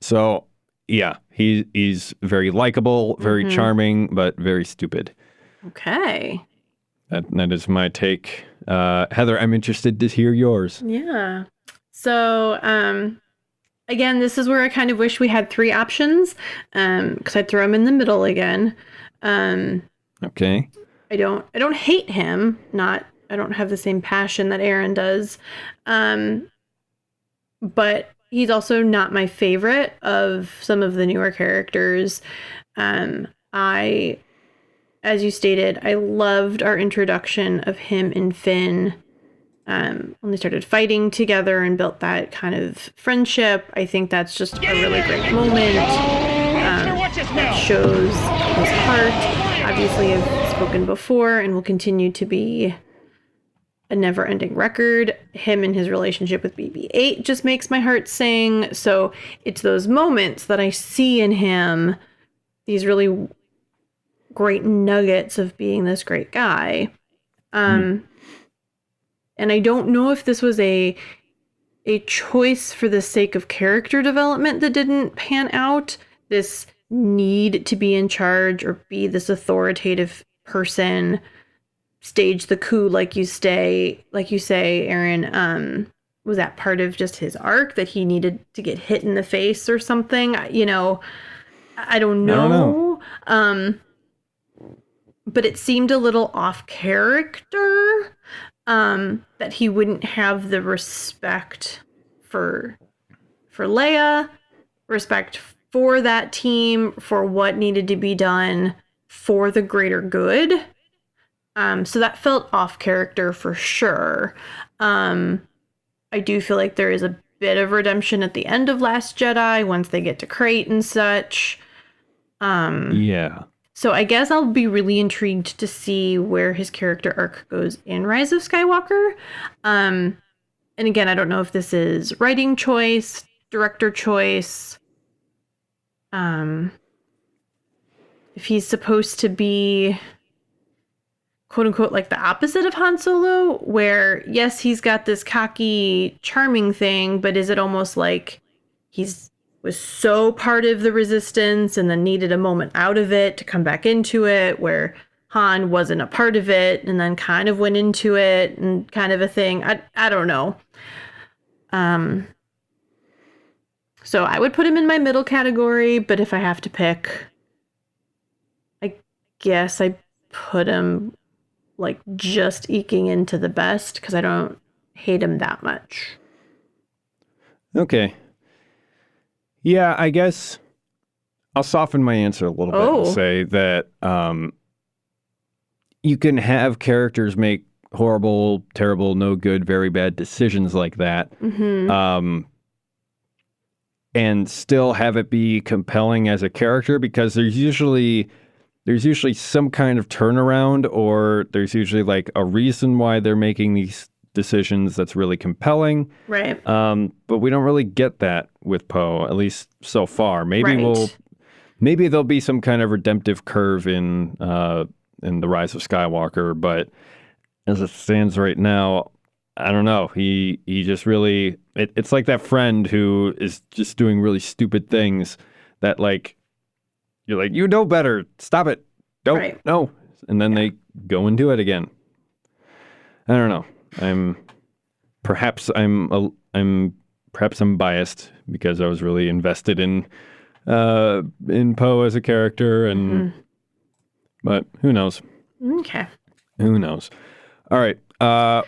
S3: So yeah, he's very likable, very charming, but very stupid.
S4: Okay.
S3: That is my take. Heather, I'm interested to hear yours.
S4: Yeah. So, again, this is where I kind of wish we had 3 options, because I'd throw him in the middle again.
S3: Okay.
S4: I don't hate him. I don't have the same passion that Aaron does. But he's also not my favorite of some of the newer characters. As you stated, I loved our introduction of him and Finn when they started fighting together and built that kind of friendship. I think that's just a really great moment that shows his heart. Obviously, I've spoken before and will continue to be a never-ending record. Him and his relationship with BB-8 just makes my heart sing. So it's those moments that I see in him, these really great nuggets of being this great guy. And I don't know if this was a choice for the sake of character development that didn't pan out. This need to be in charge or be this authoritative person, stage the coup like you say, Aaron. Was that part of just his arc that he needed to get hit in the face or something? I don't know. but it seemed a little off character, that he wouldn't have the respect for Leia, respect for that team, for what needed to be done for the greater good. So that felt off character for sure. I do feel like there is a bit of redemption at the end of Last Jedi once they get to Crate and such.
S3: Yeah.
S4: So I guess I'll be really intrigued to see where his character arc goes in Rise of Skywalker. And again, I don't know if this is writing choice, director choice. If he's supposed to be, quote unquote, like the opposite of Han Solo, where yes, he's got this cocky, charming thing, but is it almost like was so part of the Resistance and then needed a moment out of it to come back into it, where Han wasn't a part of it and then kind of went into it and kind of a thing. I don't know. So I would put him in my middle category, but if I have to pick, I guess I put him like just eking into the best because I don't hate him that much.
S3: Okay. Yeah, I guess I'll soften my answer a little bit and say that you can have characters make horrible, terrible, no good, very bad decisions like that, and still have it be compelling as a character, because there's usually some kind of turnaround, or there's usually like a reason why they're making these decisions that's really compelling.
S4: Right.
S3: But we don't really get that with Poe, at least so far. Maybe there'll be some kind of redemptive curve in The Rise of Skywalker, but as it stands right now, I don't know. He just really, it's like that friend who is just doing really stupid things that like, you're like, you know better. Stop it. Don't. No. And then they go and do it again. I don't know. Perhaps I'm biased because I was really invested in Poe as a character, and but who knows?
S4: Okay.
S3: Who knows? All right.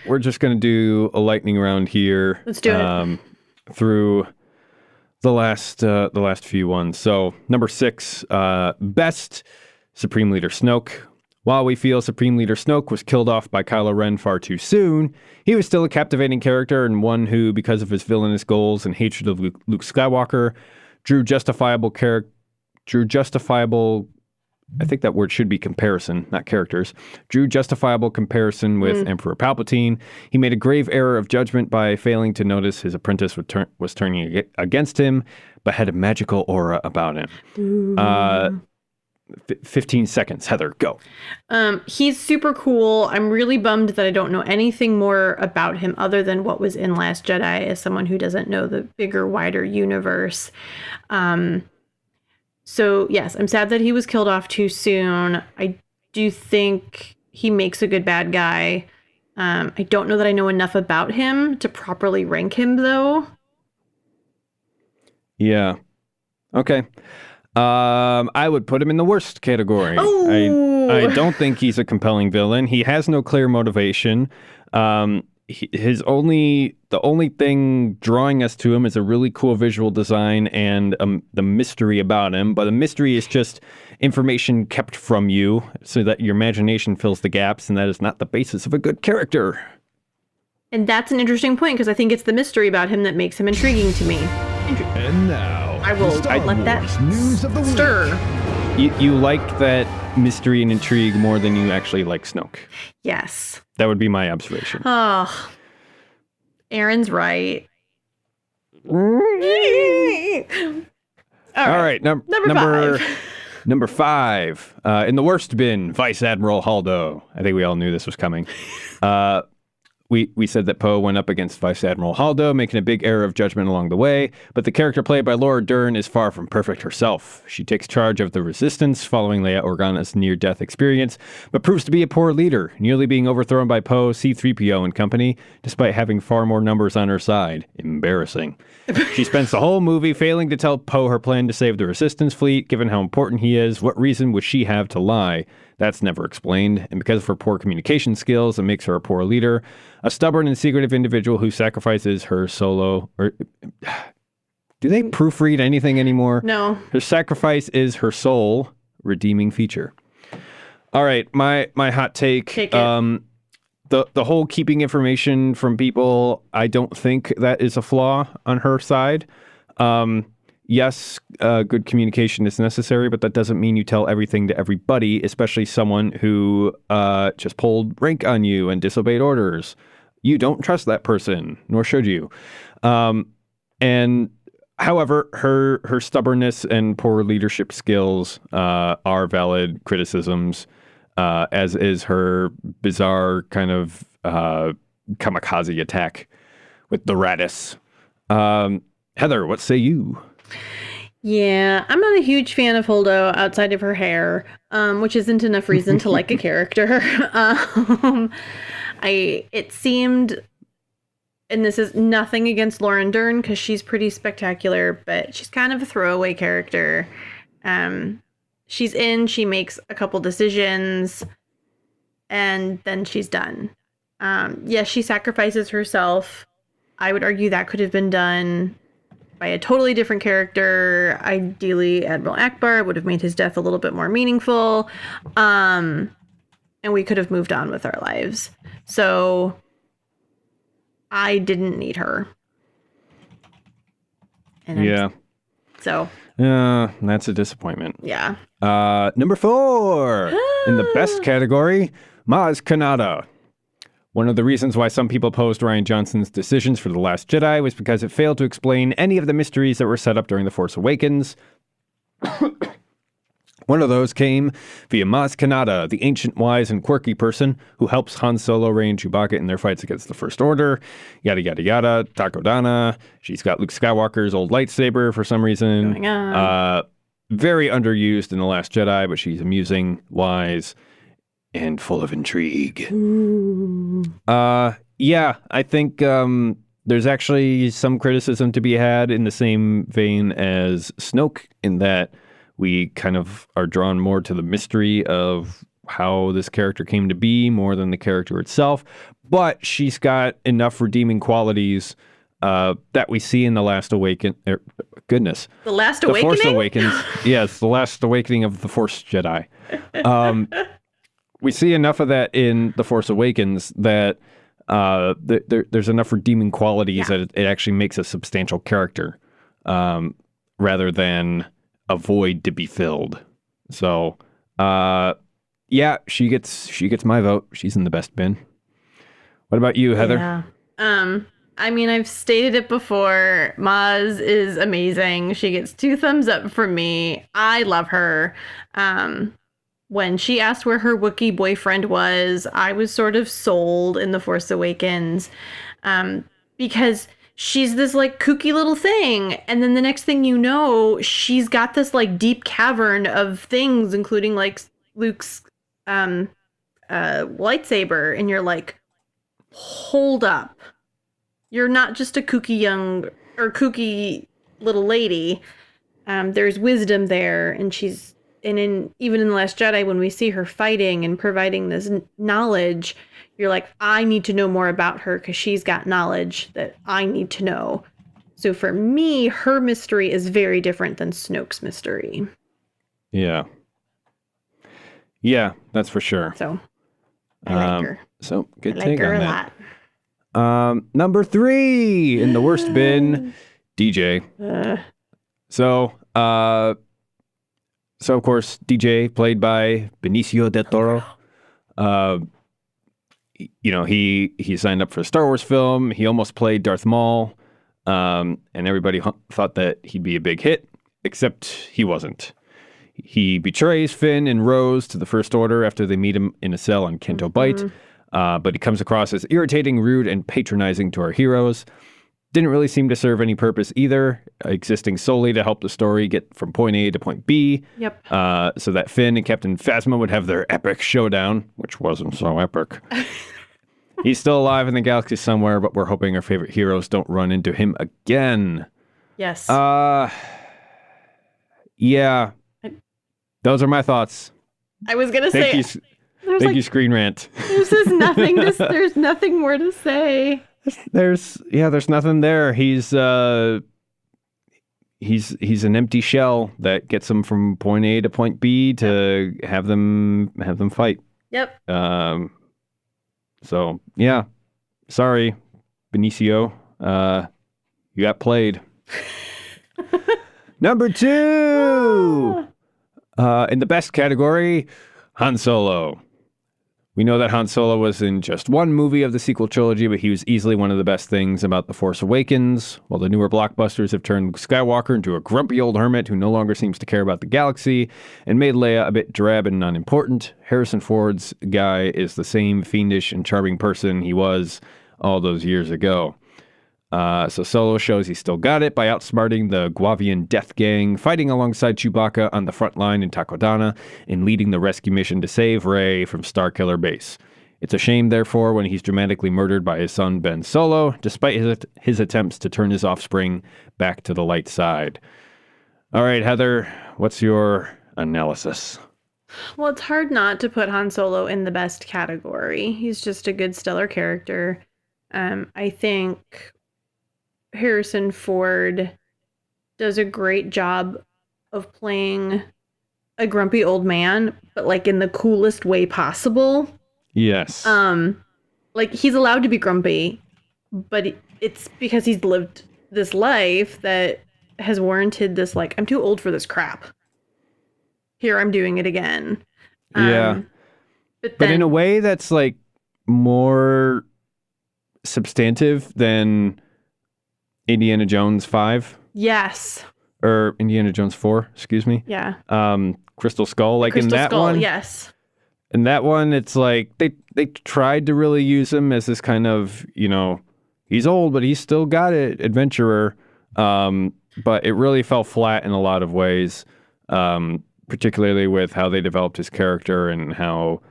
S3: We're just gonna do a lightning round here.
S4: Let's do it.
S3: Through the last few ones. So number 6, best Supreme Leader Snoke. While we feel Supreme Leader Snoke was killed off by Kylo Ren far too soon, he was still a captivating character, and one who, because of his villainous goals and hatred of Luke Skywalker, drew justifiable, I think that word should be comparison, not characters, drew justifiable comparison with Emperor Palpatine. He made a grave error of judgment by failing to notice his apprentice was turning against him, but had a magical aura about him. 15 seconds. Heather, go.
S4: He's super cool. I'm really bummed that I don't know anything more about him other than what was in Last Jedi, as someone who doesn't know the bigger, wider universe. So yes, I'm sad that he was killed off too soon. I do think he makes a good bad guy. I don't know that I know enough about him to properly rank him, though.
S3: Yeah. Okay. I would put him in the worst category.
S4: Oh!
S3: I don't think he's a compelling villain. He has no clear motivation. The only thing drawing us to him is a really cool visual design and the mystery about him. But the mystery is just information kept from you so that your imagination fills the gaps, and that is not the basis of a good character.
S4: And that's an interesting point, because I think it's the mystery about him that makes him intriguing to me.
S5: And now,
S4: I will let that
S5: news of the week.
S4: stir.
S3: You like that mystery and intrigue more than you actually like Snoke.
S4: Yes.
S3: That would be my observation.
S4: Oh, Aaron's right.
S3: All right. Number 5. Number 5. In the worst bin, Vice Admiral Haldo. I think we all knew this was coming. We said that Poe went up against Vice Admiral Haldo, making a big error of judgment along the way, but the character played by Laura Dern is far from perfect herself. She takes charge of the Resistance following Leia Organa's near-death experience, but proves to be a poor leader, nearly being overthrown by Poe, C-3PO, and company, despite having far more numbers on her side. Embarrassing. She spends the whole movie failing to tell Poe her plan to save the Resistance fleet. Given how important he is, what reason would she have to lie? That's never explained. And because of her poor communication skills, it makes her a poor leader, a stubborn and secretive individual who sacrifices her solo. Or do they proofread anything anymore?
S4: No.
S3: Her sacrifice is her sole redeeming feature. All right, my hot take.
S4: Take it.
S3: The whole keeping information from people, I don't think that is a flaw on her side. Yes, good communication is necessary, but that doesn't mean you tell everything to everybody, especially someone who just pulled rank on you and disobeyed orders. You don't trust that person, nor should you. And however, her stubbornness and poor leadership skills are valid criticisms, as is her bizarre kind of kamikaze attack with the Radis. Heather, what say you?
S4: Yeah, I'm not a huge fan of Holdo outside of her hair, which isn't enough reason to like a character. It seemed, and this is nothing against Lauren Dern because she's pretty spectacular, but she's kind of a throwaway character. She makes a couple decisions, and then she's done. Yes, she sacrifices herself. I would argue that could have been done by a totally different character. Ideally, Admiral Akbar would have made his death a little bit more meaningful. And we could have moved on with our lives. So I didn't need her. And
S3: That's a disappointment.
S4: Yeah.
S3: Number 4 in the best category, Maz Kanata. One of the reasons why some people opposed Rian Johnson's decisions for The Last Jedi was because it failed to explain any of the mysteries that were set up during The Force Awakens. One of those came via Maz Kanata, the ancient, wise, and quirky person who helps Han Solo, Rey, and Chewbacca in their fights against the First Order. Yada, yada, yada. Takodana. She's got Luke Skywalker's old lightsaber for some reason.
S4: Going on.
S3: Very underused in The Last Jedi, but she's amusing, wise, and full of intrigue. I think there's actually some criticism to be had in the same vein as Snoke, in that we kind of are drawn more to the mystery of how this character came to be more than the character itself. But she's got enough redeeming qualities that we see in The Last Awakening.
S4: The Last
S3: The
S4: Awakening?
S3: Force Awakens. Yes, The Last Awakening of the Force Jedi. We see enough of that in The Force Awakens that there's enough redeeming qualities that it actually makes a substantial character, rather than a void to be filled. So, she gets my vote. She's in the best bin. What about you, Heather?
S4: Yeah. I mean, I've stated it before. Maz is amazing. She gets 2 thumbs up from me. I love her. When she asked where her Wookiee boyfriend was, I was sort of sold in The Force Awakens, because she's this like kooky little thing. And then the next thing you know, she's got this like deep cavern of things, including like Luke's lightsaber. And you're like, hold up. You're not just a kooky little lady. There's wisdom there. And even in The Last Jedi, when we see her fighting and providing this knowledge, you're like, I need to know more about her because she's got knowledge that I need to know. So for me, her mystery is very different than Snoke's mystery.
S3: Yeah. Yeah, that's for sure.
S4: So I like her.
S3: So good
S4: I
S3: take
S4: like her
S3: on
S4: a
S3: that.
S4: lot.
S3: Number 3 in the worst bin, DJ. So of course, DJ, played by Benicio del Toro. He signed up for a Star Wars film. He almost played Darth Maul, and everybody thought that he'd be a big hit, except he wasn't. He betrays Finn and Rose to the First Order after they meet him in a cell on Canto Bight, but he comes across as irritating, rude, and patronizing to our heroes. Didn't really seem to serve any purpose either, existing solely to help the story get from point A to point B.
S4: Yep.
S3: So that Finn and Captain Phasma would have their epic showdown, which wasn't so epic. He's still alive in the galaxy somewhere, but we're hoping our favorite heroes don't run into him again.
S4: Yes.
S3: Yeah. Those are my thoughts.
S4: I was gonna
S3: Thank
S4: say
S3: you,
S4: there's
S3: thank you, Screen Rant.
S4: there's just nothing. There's nothing more to say.
S3: There's nothing there. He's an empty shell that gets him from point A to point B to have them fight.
S4: Yep.
S3: So yeah, sorry, Benicio, you got played. Number 2, in the best category, Han Solo. We know that Han Solo was in just one movie of the sequel trilogy, but he was easily one of the best things about The Force Awakens. While the newer blockbusters have turned Luke Skywalker into a grumpy old hermit who no longer seems to care about the galaxy and made Leia a bit drab and unimportant, Harrison Ford's guy is the same fiendish and charming person he was all those years ago. So Solo shows he's still got it by outsmarting the Guavian death gang, fighting alongside Chewbacca on the front line in Takodana, and leading the rescue mission to save Rey from Starkiller Base. It's a shame, therefore, when he's dramatically murdered by his son Ben Solo, despite his attempts to turn his offspring back to the light side. All right, Heather, what's your analysis?
S4: Well, it's hard not to put Han Solo in the best category. He's just a good, stellar character. I think Harrison Ford does a great job of playing a grumpy old man, but like in the coolest way possible.
S3: Yes.
S4: Like he's allowed to be grumpy, but it's because he's lived this life that has warranted this, like, I'm too old for this crap. Here, I'm doing it again.
S3: Yeah. But in a way that's like more substantive than Indiana Jones 5.
S4: Yes.
S3: Or Indiana Jones 4, excuse me.
S4: Yeah.
S3: Crystal Skull. Like
S4: Crystal
S3: in that
S4: Skull,
S3: one.
S4: yes.
S3: In that one, it's like they tried to really use him as this kind of, he's old, but he's still got it, adventurer. But it really fell flat in a lot of ways, particularly with how they developed his character and how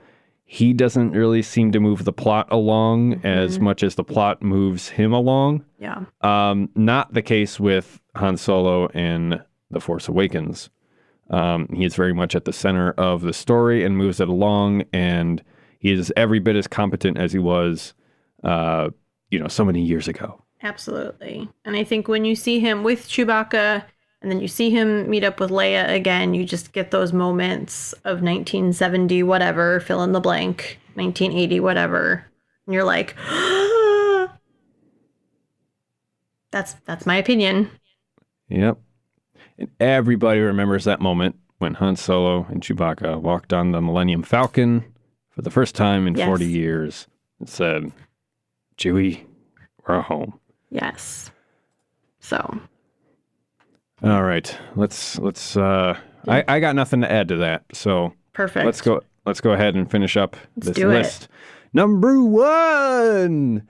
S3: he doesn't really seem to move the plot along as much as the plot moves him along.
S4: Yeah.
S3: Not the case with Han Solo in The Force Awakens. He is very much at the center of the story and moves it along, and he is every bit as competent as he was, so many years ago.
S4: Absolutely. And I think when you see him with Chewbacca and then you see him meet up with Leia again, you just get those moments of 1970 whatever, fill in the blank, 1980 whatever. And you're like, that's my opinion.
S3: Yep. And everybody remembers that moment when Han Solo and Chewbacca walked on the Millennium Falcon for the first time in 40 years and said, Chewie, we're home.
S4: Yes. So.
S3: All right. Let's I got nothing to add to that. So
S4: Perfect.
S3: Let's go ahead and finish up this
S4: do it.
S3: list. Number 1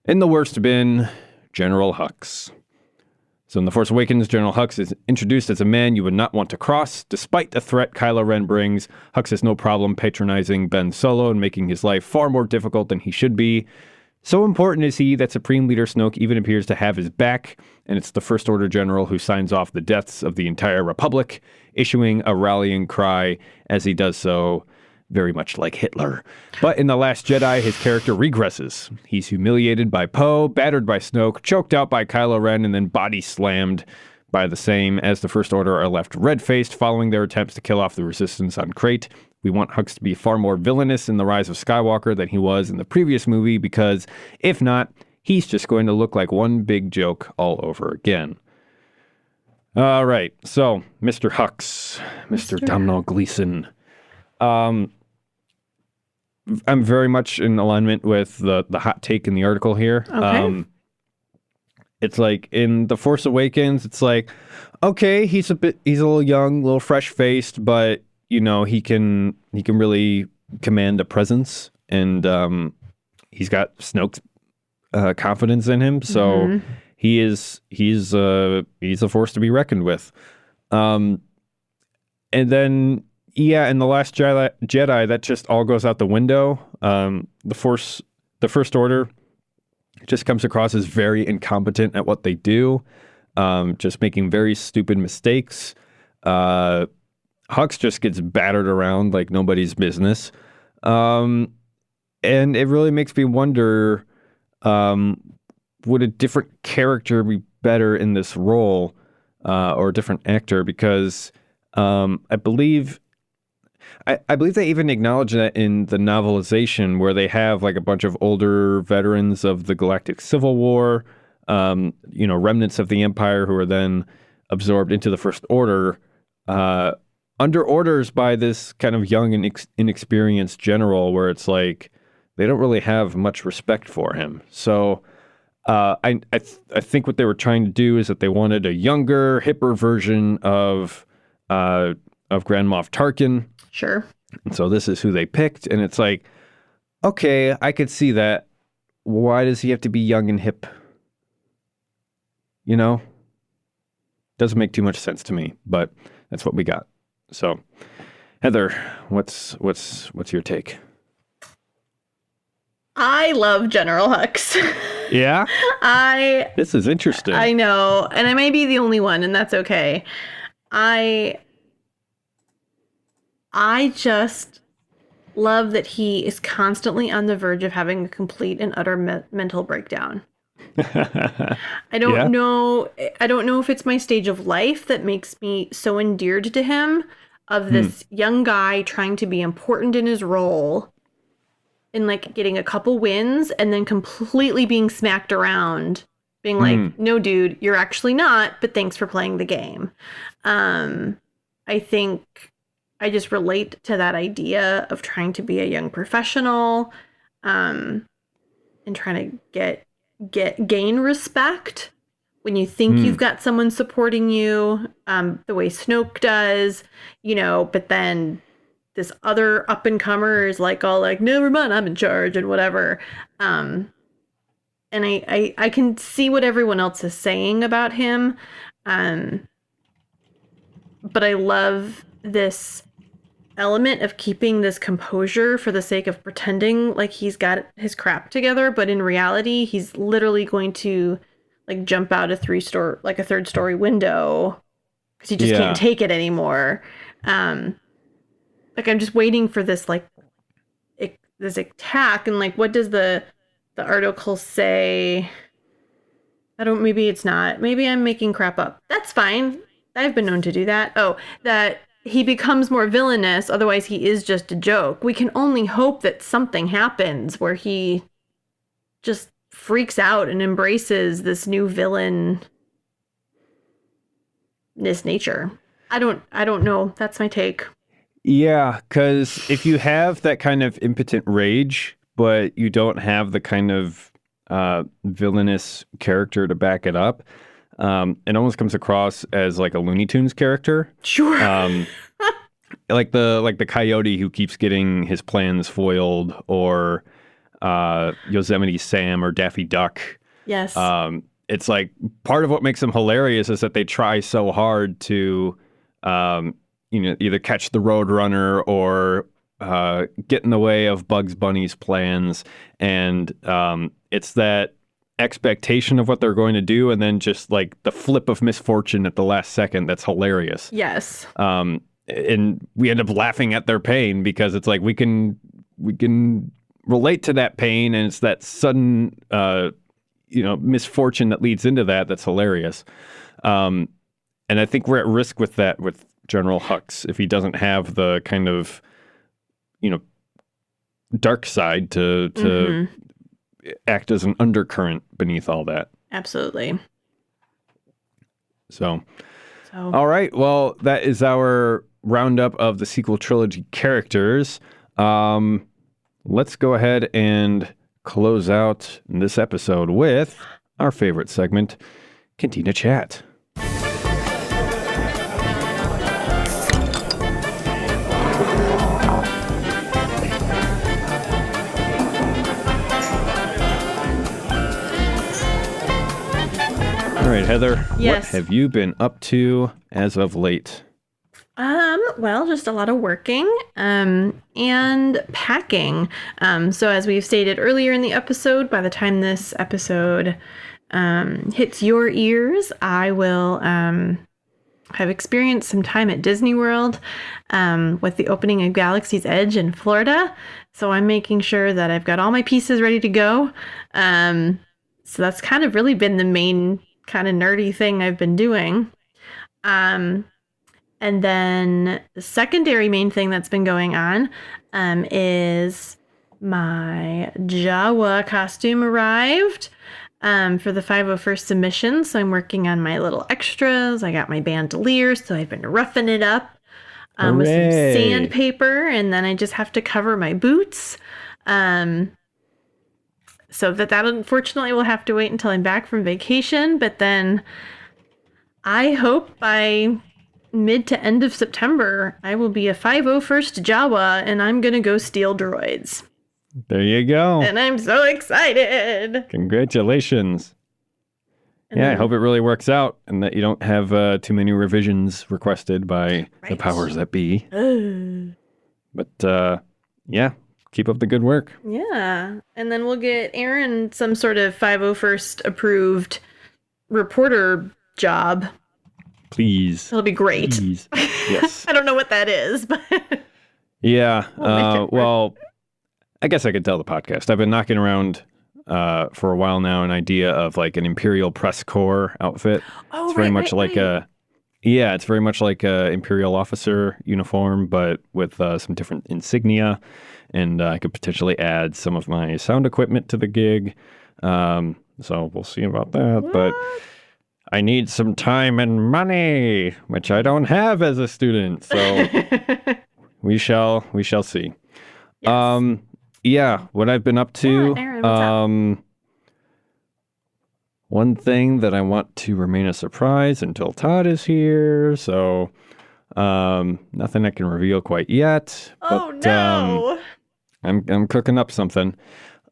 S3: in the worst bin, General Hux. So in The Force Awakens, General Hux is introduced as a man you would not want to cross. Despite the threat Kylo Ren brings, Hux has no problem patronizing Ben Solo and making his life far more difficult than he should be. So important is he that Supreme Leader Snoke even appears to have his back, and it's the First Order General who signs off the deaths of the entire Republic, issuing a rallying cry as he does so, very much like Hitler. But in The Last Jedi, his character regresses. He's humiliated by Poe, battered by Snoke, choked out by Kylo Ren, and then body slammed by the same as the First Order are left red-faced following their attempts to kill off the Resistance on Crate. We want Hux to be far more villainous in The Rise of Skywalker than he was in the previous movie because, if not, he's just going to look like one big joke all over again. All right, so Mr. Hux, Mr. Domhnall Gleeson. I'm very much in alignment with the hot take in the article here.
S4: Okay.
S3: It's like in The Force Awakens, it's like, okay, he's a little young, a little fresh-faced, but he can really command a presence, and he's got Snoke's confidence in him, so he's a force to be reckoned with. And then in The Last Jedi, that just all goes out the window. The First Order just comes across as very incompetent at what they do, just making very stupid mistakes. Hux just gets battered around like nobody's business. And it really makes me wonder, would a different character be better in this role, or a different actor? Because I believe they even acknowledge that in the novelization, where they have like a bunch of older veterans of the Galactic Civil War, remnants of the Empire who are then absorbed into the First Order, under orders by this kind of young and inexperienced general, where it's like they don't really have much respect for him. So I think what they were trying to do is that they wanted a younger, hipper version of Grand Moff Tarkin.
S4: Sure.
S3: And so this is who they picked, and it's like, okay, I could see that. Why does he have to be young and hip? Doesn't make too much sense to me, but that's what we got. So, Heather, what's your take?
S4: I love General Hux.
S3: Yeah? This is interesting.
S4: I know, and I may be the only one, and that's okay. I just love that he is constantly on the verge of having a complete and utter mental breakdown. I don't know if it's my stage of life that makes me so endeared to him, of this young guy trying to be important in his role and like getting a couple wins and then completely being smacked around, being like, no, dude, you're actually not, but thanks for playing the game. I think I just relate to that idea of trying to be a young professional, and trying to gain respect when you think you've got someone supporting you, the way Snoke does, but then this other up and comer is like all like, never mind, I'm in charge and whatever. And I can see what everyone else is saying about him. But I love this element of keeping this composure for the sake of pretending like he's got his crap together, but in reality, he's literally going to like jump out a third story window because he just can't take it anymore. Like I'm just waiting for this this attack, and like what does the article say? Maybe it's not. Maybe I'm making crap up. That's fine. I've been known to do that. Oh, that he becomes more villainous, otherwise he is just a joke. We can only hope that something happens where he just freaks out and embraces this new villainous nature. I don't know. That's my take.
S3: Yeah, because if you have that kind of impotent rage, but you don't have the kind of villainous character to back it up, it almost comes across as like a Looney Tunes character.
S4: Sure.
S3: Like the coyote who keeps getting his plans foiled, or Yosemite Sam or Daffy Duck.
S4: Yes.
S3: It's like part of what makes them hilarious is that they try so hard to, either catch the Roadrunner or get in the way of Bugs Bunny's plans. And it's that expectation of what they're going to do, and then just like the flip of misfortune at the last second that's hilarious.
S4: Yes.
S3: And we end up laughing at their pain because it's like we can relate to that pain, and it's that sudden misfortune that leads into that's hilarious. And I think we're at risk with that with General Hux if he doesn't have the kind of dark side to act as an undercurrent beneath all that.
S4: Absolutely.
S3: So all right, well, that is our roundup of the sequel trilogy characters. Let's go ahead and close out this episode with our favorite segment, Cantina Chat. All right, Heather,
S4: Yes.
S3: What have you been up to as of late?
S4: Well, just a lot of working, and packing. So as we've stated earlier in the episode, by the time this episode, hits your ears, I will, I've experienced some time at Disney World with the opening of Galaxy's Edge in Florida. So I'm making sure that I've got all my pieces ready to go. So that's kind of really been the main kind of nerdy thing I've been doing. And then the secondary main thing that's been going on is my Jawa costume arrived for the 501st submission. So I'm working on my little extras. I got my bandolier, so I've been roughing it up with some sandpaper, and then I just have to cover my boots. So that unfortunately will have to wait until I'm back from vacation. But then I hope by mid to end of September, I will be a 501st Jawa, and I'm going to go steal droids.
S3: There you go.
S4: And I'm so excited.
S3: Congratulations. Yeah, I hope it really works out and that you don't have too many revisions requested by the powers that be. But yeah, keep up the good work.
S4: Yeah. And then we'll get Aaron some sort of 501st approved reporter job.
S3: Please.
S4: It'll be great.
S3: Please. Yes.
S4: I don't know what that is, but
S3: yeah. Well, I guess I could tell the podcast. I've been knocking around for a while now an idea of like an Imperial Press Corps outfit.
S4: Oh,
S3: it's very much like it's very much like a Imperial officer uniform, but with some different insignia. And I could potentially add some of my sound equipment to the gig. So we'll see about that.
S4: What?
S3: But I need some time and money, which I don't have as a student. So we shall see.
S4: Yes.
S3: Yeah, what I've been up to.
S4: Yeah, Aaron, what's up?
S3: One thing that I want to remain a surprise until Todd is here. So nothing I can reveal quite yet.
S4: Oh,
S3: but,
S4: no.
S3: I'm cooking up something.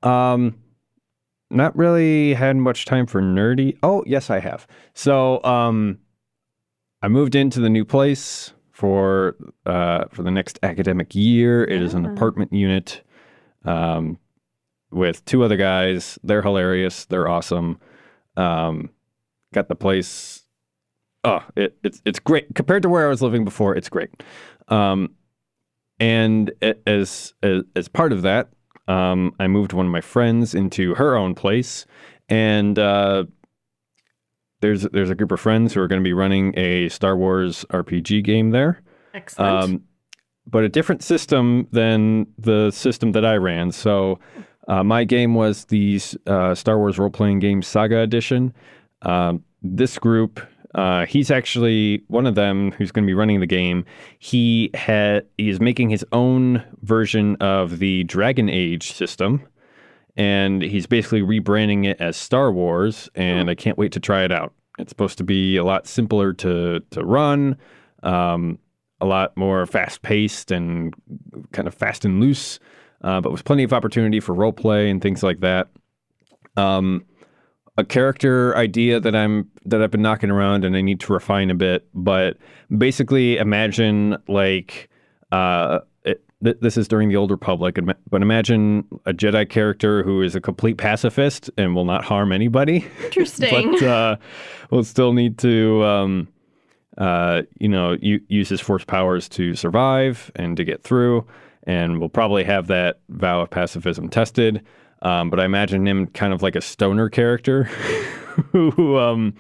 S3: Not really had much time for nerdy. Oh, yes, I have. So I moved into the new place for the next academic year. It is an apartment unit with two other guys. They're hilarious. They're awesome. Got the place. Oh, it's great compared to where I was living before. It's great. And as part of that, I moved one of my friends into her own place, and there's a group of friends who are going to be running a Star Wars RPG game there.
S4: Excellent.
S3: But a different system than the system that I ran. So my game was the Star Wars role-playing game Saga Edition. This group, he's actually one of them who's going to be running the game. He is making his own version of the Dragon Age system, and he's basically rebranding it as Star Wars, and I can't wait to try it out. It's supposed to be a lot simpler to run, a lot more fast-paced and kind of fast and loose, but with plenty of opportunity for role play and things like that. A character idea that I've been knocking around and I need to refine a bit, but basically imagine like this is during the Old Republic, but imagine a Jedi character who is a complete pacifist and will not harm anybody.
S4: Interesting.
S3: But will still need to use his force powers to survive and to get through, and we'll probably have that vow of pacifism tested. But I imagine him kind of like a stoner character who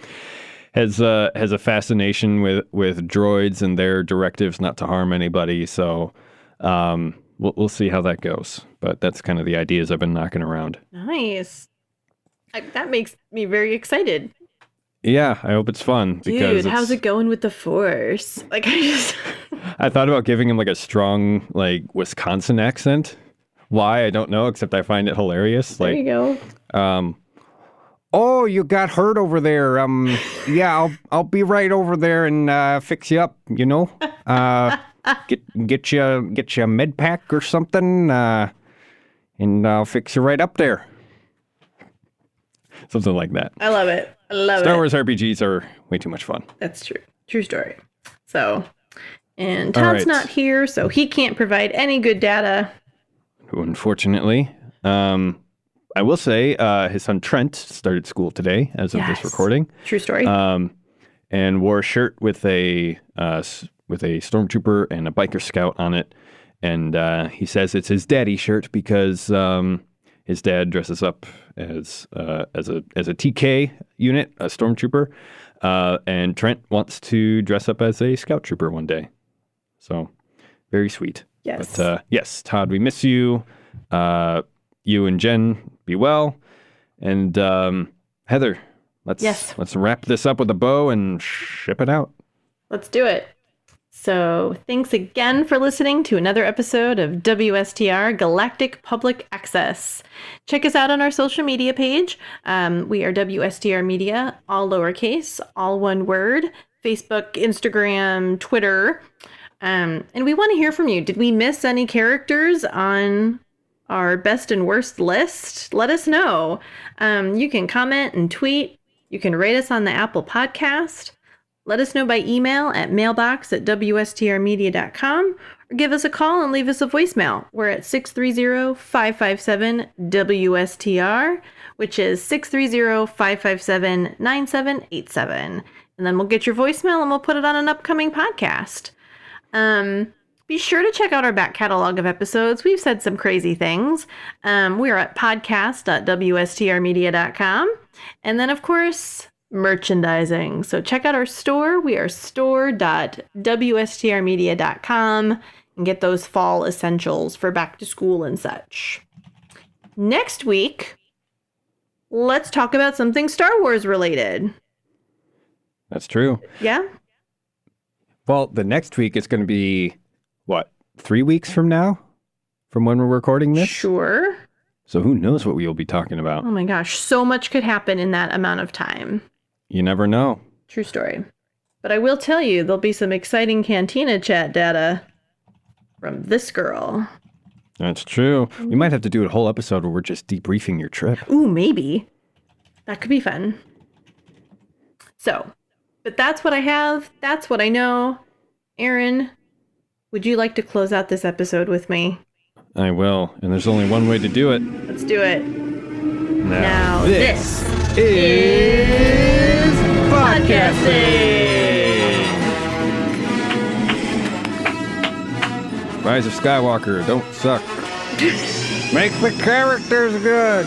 S3: has a fascination with droids and their directives not to harm anybody. So we'll see how that goes. But that's kind of the ideas I've been knocking around.
S4: Nice. That makes me very excited.
S3: Yeah, I hope it's fun.
S4: Dude, how's it going with the Force? Like,
S3: I thought about giving him like a strong like Wisconsin accent. Why, I don't know, except I find it hilarious.
S4: There you
S3: go. Oh, you got hurt over there. Yeah, I'll be right over there and fix you up. You know, get you a med pack or something, and I'll fix you right up there. Something like that.
S4: I love it.
S3: Star Wars RPGs are way too much fun.
S4: That's true. True story. So, and Todd's not here, so he can't provide any good data.
S3: Unfortunately. I will say his son Trent started school today as of this recording.
S4: True story.
S3: and wore a shirt with a stormtrooper and a biker scout on it. And he says it's his daddy shirt because his dad dresses up as a TK unit, a stormtrooper, and Trent wants to dress up as a scout trooper one day. So very sweet.
S4: Yes.
S3: But yes, Todd, we miss you. You and Jen, be well. And Heather, let's wrap this up with a bow and ship it out.
S4: Let's do it. So thanks again for listening to another episode of WSTR Galactic Public Access. Check us out on our social media page. We are WSTR Media, all lowercase, all one word, Facebook, Instagram, Twitter. And we want to hear from you. Did we miss any characters on our best and worst list? Let us know. You can comment and tweet. You can rate us on the Apple Podcast. Let us know by email at mailbox@wstrmedia.com or give us a call and leave us a voicemail. We're at 630-557-WSTR, which is 630-557-9787. And then we'll get your voicemail and we'll put it on an upcoming podcast. Be sure to check out our back catalog of episodes. We've said some crazy things. We are at podcast.wstrmedia.com. And then, of course, merchandising. So check out our store. We are store.wstrmedia.com and get those fall essentials for back to school and such. Next week, let's talk about something Star Wars related.
S3: That's true.
S4: Yeah?
S3: Well, the next week it's going to be, 3 weeks from now? From when we're recording this?
S4: Sure.
S3: So who knows what we will be talking about?
S4: Oh my gosh, so much could happen in that amount of time.
S3: You never know.
S4: True story. But I will tell you, there'll be some exciting Cantina chat data from this girl.
S3: That's true. We might have to do a whole episode where we're just debriefing your trip.
S4: Ooh, maybe. That could be fun. So, but that's what I have. That's what I know. Aaron, would you like to close out this episode with me?
S3: I will. And there's only one way to do it.
S4: Let's do it.
S3: Now
S4: this is podcasting.
S3: Rise of Skywalker, don't suck. Make the characters good.